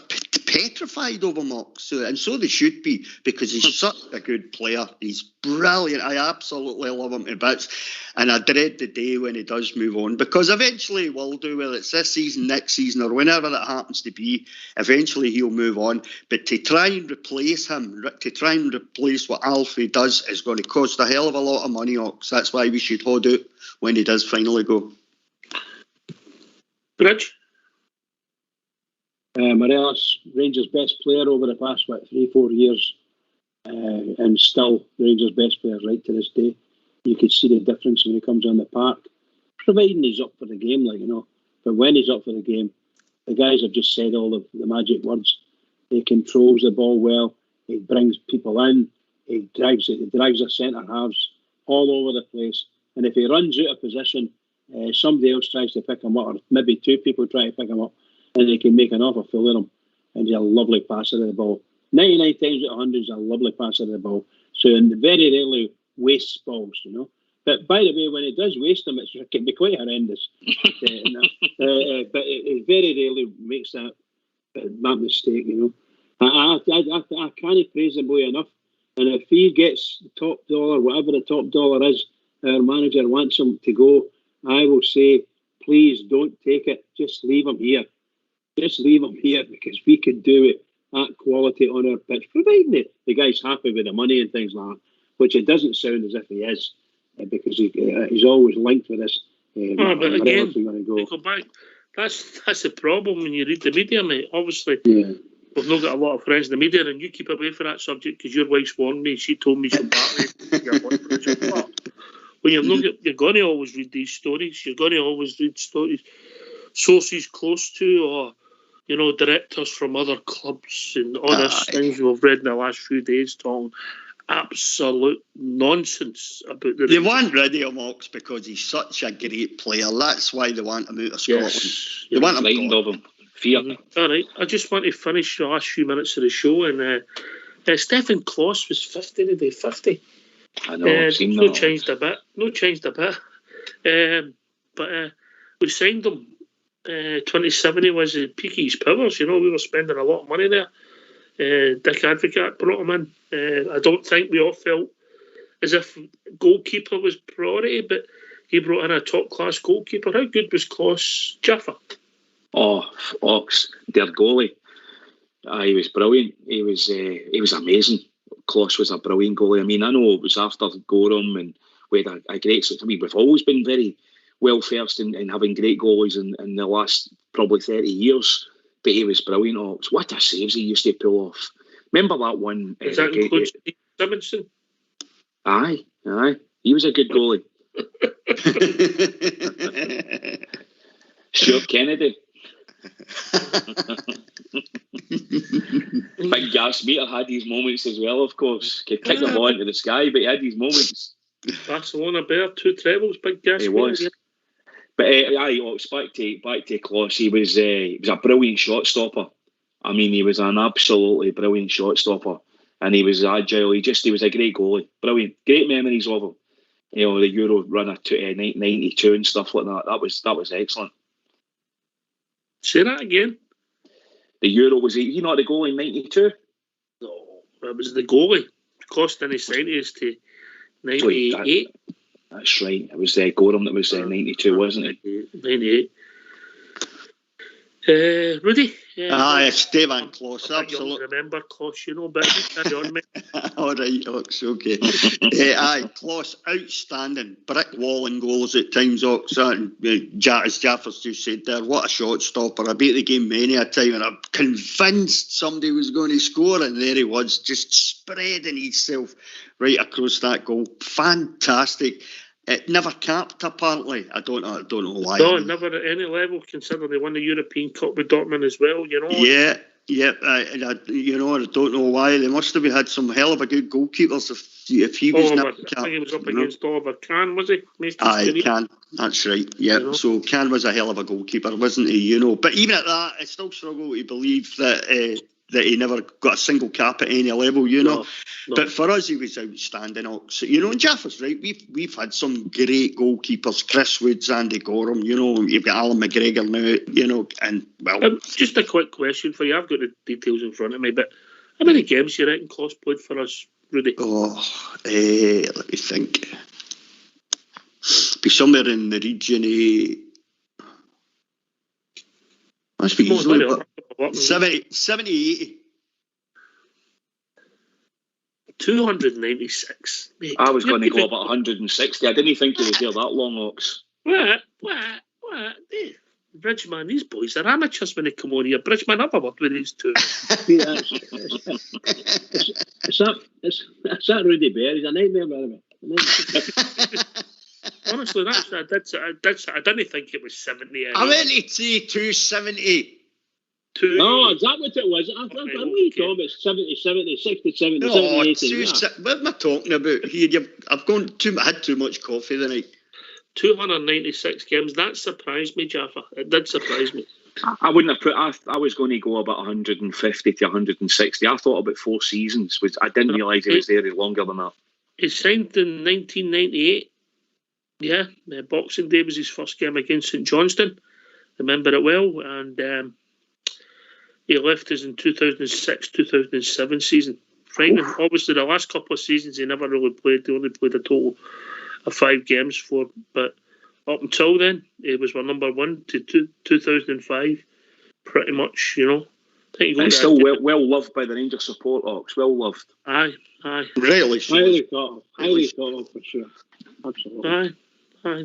petrified of him, so they should be, because he's such a good player. He's brilliant. I absolutely love him to bits, and I dread the day when he does move on, because eventually he will do, whether it's this season, next season, or whenever it happens to be. Eventually he'll move on, but to try and replace him, to try and replace what Alfie does, is going to cost a hell of a lot of money, Ox. That's why we should hold out when he does finally go. Bridge? Morelos, Rangers' best player over the past 3-4 years, and still Rangers' best player right to this day. You could see the difference when he comes on the park, providing he's up for the game, But when he's up for the game, the guys have just said all the magic words. He controls the ball well. He brings people in. He drags the centre halves all over the place. And if he runs out of position, somebody else tries to pick him up, or maybe two people try to pick him up, and they can make an awful fool of him. And he's a lovely passer of the ball. 99 times out of 100, he's a lovely passer of the ball. So, and very rarely wastes balls, But by the way, when he does waste them, it can be quite horrendous. But it very rarely makes that mistake, I can't praise the boy enough. And if he gets the top dollar, whatever the top dollar is, our manager wants him to go, I will say, please don't take it. Just leave him here. Just leave him here, because we could do it at quality on our pitch, providing the guy's happy with the money and things like that, which it doesn't sound as if he is, because he's always linked with us. But again, go back. That's the problem when you read the media, mate. Obviously, we've not got a lot of friends in the media, and you keep away from that subject because your wife's warned me. She told me she'll back me. When you're going to always read these stories. You're going to always read stories, sources close to, or directors from other clubs, and all this things we've read in the last few days talking absolute nonsense about the. They want rid of him, Ox, because he's such a great player. That's why they want him out of Scotland. Yes. They want him blind of him. Fear. All right, I just want to finish the last few minutes of the show, and Stefan Kloss was 50 today. 50. I know. I've seen that. No changed a bit. But we signed him. 27, he was at peak of his powers. We were spending a lot of money there. Dick Advocaat brought him in. I don't think we all felt as if goalkeeper was priority, but he brought in a top class goalkeeper. How good was Kloss? Jaffa? Oh, Ox, their goalie. He was brilliant. He was amazing. Kloss was a brilliant goalie. I mean, I know it was after Gorham, and we had a great. We've always been very well versed in having great goalies in the last probably 30 years. But he was brilliant, Ox. What a saves he used to pull off. Remember that one? Does that include Steve Simonson? Aye. He was a good goalie. Stuart Kennedy. Big gas meter had his moments as well, of course. Could kick the ball into the sky, but he had his moments. Barcelona Bear, 2 trebles, big gas meter. He was. But Ox, back to Kloss. He was a brilliant shot stopper. I mean, he was an absolutely brilliant shot stopper, and he was agile. He was a great goalie. Brilliant, great memories of him. You know, the Euro run of 92 and stuff like that. That was excellent. Say that again. The Euro was he not the goalie in 92? No, that was the goalie. Cost any us to 98. That's right. It was Gorham that was 92, wasn't it? 98. Rudy? Stefan Kloss, absolutely. Remember Kloss, you know, but carry on, mate. All right, Ox, okay. Kloss, outstanding. Brick wall and goals at times, Ox. As Jaffers just said there, what a shot stopper. I beat the game many a time, and I'm convinced somebody was going to score, and there he was, just spreading himself right across that goal. Fantastic. It never capped, apparently. I don't know why. No, never at any level, considering they won the European Cup with Dortmund as well, you know. Yeah. I don't know why. They must have had some hell of a good goalkeepers if he was never capped. I think he was up against Oliver Kahn, was he? Kahn. That's right. Yeah. You know? So Kahn was a hell of a goalkeeper, wasn't he? You know. But even at that, I still struggle to believe that he never got a single cap at any level, you know. No. But for us, he was outstanding. You know, and Jaffer's right. We've had some great goalkeepers, Chris Woods, Andy Gorham, you know. You've got Alan McGregor now, you know. And, well... just a quick question for you. I've got the details in front of me, but how many games you reckon Kloss played for us, Rudy? Let me think. Be somewhere in the region of... Must be easily 70, 80. 296. Mate. I was going to go about 160. I didn't think he was there that long, Ox. What? Bridgeman, these boys are amateurs when they come on here. Bridgeman, I've worked with these two. It's that Rudy Bear. He's a nightmare, by the way. Honestly, I didn't think it was 70. I went to say 270. Oh, is that what it was? I thought it 70, 60, 70, no, 70, 80. What am I talking about? I've had too much coffee the night. 296 games. That surprised me, Jaffa. It did surprise me. I wouldn't have put... I was going to go about 150 to 160. I thought about 4 seasons. I didn't realise he was there any longer than that. He signed in 1998. Yeah, Boxing Day was his first game against St Johnstone. Remember it well. And he left us in 2006-2007 season. Frightening. Obviously, the last couple of seasons he never really played. He only played a total of 5 games for. But up until then, he was our number one to 2005. Pretty much, you know. And still well loved by the Rangers support, Ox. Well loved. Aye. Really? Highly thought of, for sure. Absolutely. Aye. I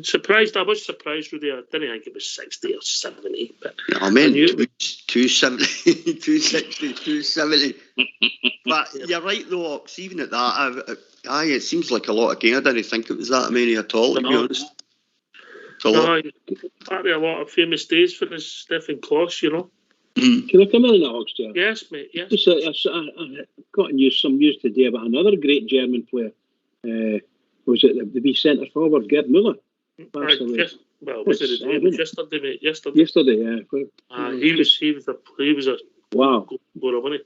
was surprised, Rudy. I didn't think it was 60 or 70. But I mean, 270, 260, 270. But you're right, though, Ox. Even at that, it seems like a lot again. I didn't think it was that many at all, to be honest. Probably a lot of famous days for this Stefan Kloss, you know. Can I come in on that, Ox, Chair? Yes, mate, yes. I got some news today about another great German player. Was it the wee centre forward, Gerd Müller? Was it yesterday, mate? Yesterday, yeah. He was a wow. Goal, wasn't he?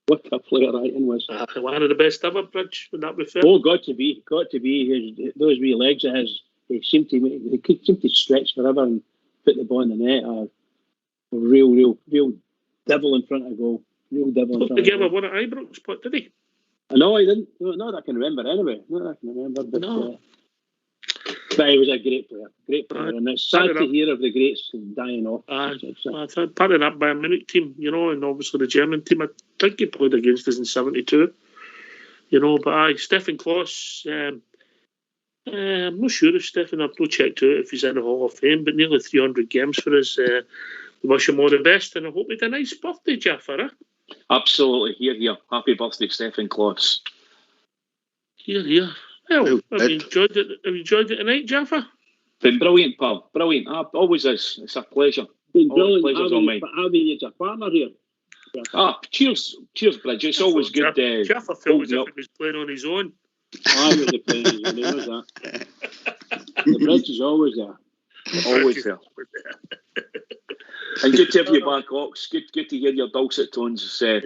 What a player Ryan was. One of the best ever, Bridge. Would that be fair? Oh, got to be. Those wee legs of his, they could seem to stretch forever and put the ball in the net. A real devil in front of goal. Real devil in front of goal. Did he ever won at Ibrox, but did he? No, I didn't. Not that I can remember anyway. But he was a great player. And it's sad to hear of the greats dying off. Part of that Bayern Munich team, you know, and obviously the German team. I think he played against us in 72. You know, but Stefan Kloss, I'm not sure if Stefan, I've not checked out if he's in the Hall of Fame, but nearly 300 games for us. We wish him all the best, and I hope he had a nice birthday, Jaffa. Absolutely. Here. Happy birthday, Stefan Kloss. Here. Well, have you enjoyed it? Have you enjoyed it tonight, Jaffa? Been brilliant, pal. Brilliant. Always is. It's a pleasure. Been brilliant. Having you as a partner here. Cheers, Bridge. It's always good. Jaffa felt as if he was playing on his own. I was playing on his own. There was that. The Bridge is always there. Always there. And good to have you back, Ox. Good to hear your dulcet tones, pal.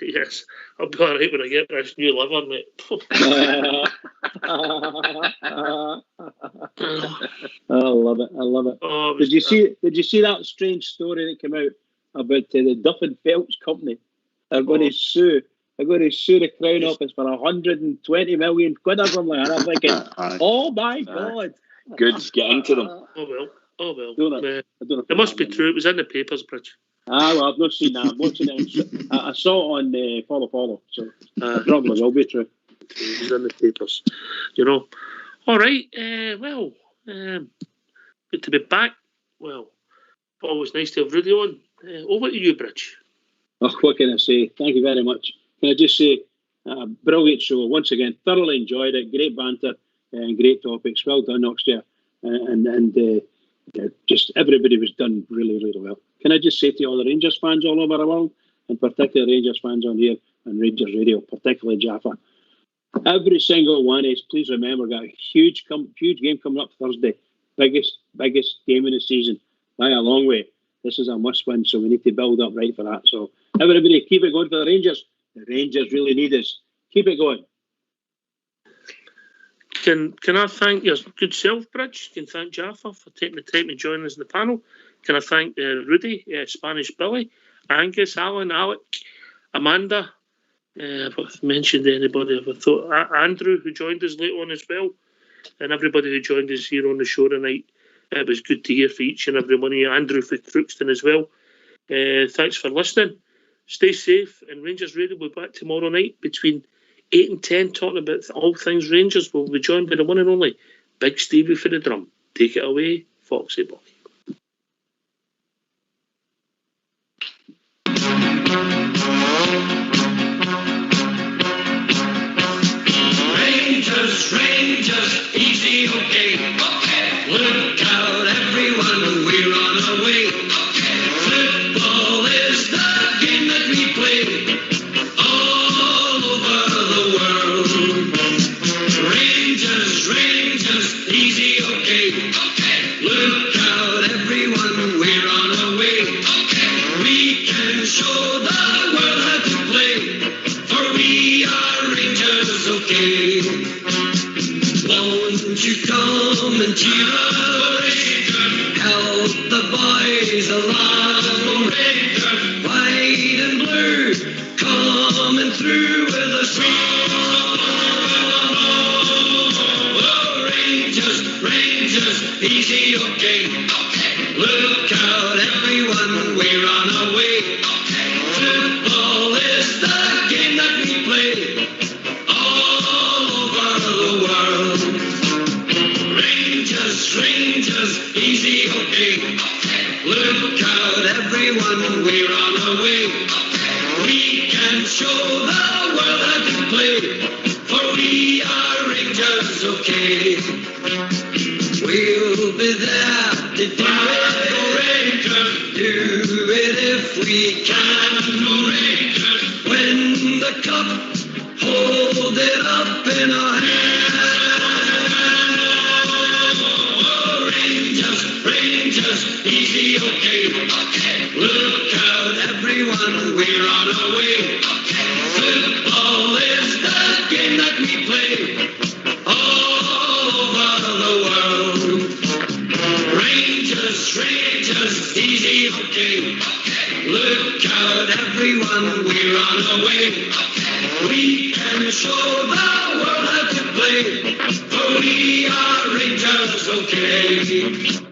Yes. I'll be all right when I get this new liver, mate. I love it. Oh, Did you see that strange story that came out about the Duff and Phelps company? They're going to sue. They're going to sue the Crown Office for 120 million quid or something like that. I'm thinking, oh my God. Good, get into them. Oh well. It must be true. It was in the papers, Bridge. Well, I've not seen that. I saw it on Follow, so it probably will be true. It was in the papers. All right. Good to be back. Well, always nice to have Rudy on. Over to you, Bridge. Oh, what can I say? Thank you very much. Can I just say, brilliant show once again. Thoroughly enjoyed it. Great banter and great topics. Well done, Oxford. And just everybody was done really, really well. Can I just say to all the Rangers fans all over the world, and particularly Rangers fans on here and Rangers Radio, particularly Jaffa, every single one is, please remember, got a huge game coming up Thursday. Biggest game of the season by a long way. This is a must-win, so we need to build up right for that. So everybody, keep it going for the Rangers. The Rangers really need us. Keep it going. Can I thank your good self, Bridge? Can thank Jaffa for taking the time to join us in the panel. Can I thank Rudy, Spanish Billy, Angus, Alan, Alec, Amanda? If I've mentioned anybody, I thought Andrew, who joined us late on as well, and everybody who joined us here on the show tonight. It was good to hear from each and every one of you. Andrew for Crookston as well. Thanks for listening. Stay safe, and Rangers Radio will be back tomorrow night between 8 and 10 talking about all things Rangers. We'll be joined by the one and only Big Stevie for the drum. Take it away, Foxy Boy. Rangers, easy, okay. Look out, everyone, we're on our way. Football is the game that we play all over the world. Rangers, easy, okay. Look out, everyone, we're on our way. We can show the world how to play, for we are Rangers, okay. Won't you come and cheer us? Help the boys along. White and blue, coming through with a song. Oh, Rangers, easy, okay. Look out, everyone, we're on our way. Football is the game that we play all over the world. Rangers, easy, okay. Look out, everyone, we're on our way. We can show the world how to play, for we are Rangers, okay. We'll be there to do it, Rangers. Do it if we can, Rangers. Win the cup, hold it up in our hands. Rangers, easy, okay. Look out, everyone, we're on our way. Football is the game that we play all over the world. Rangers, easy, okay. Look out, everyone, we're on our way. We can show the world how to play, for we are Rangers, okay.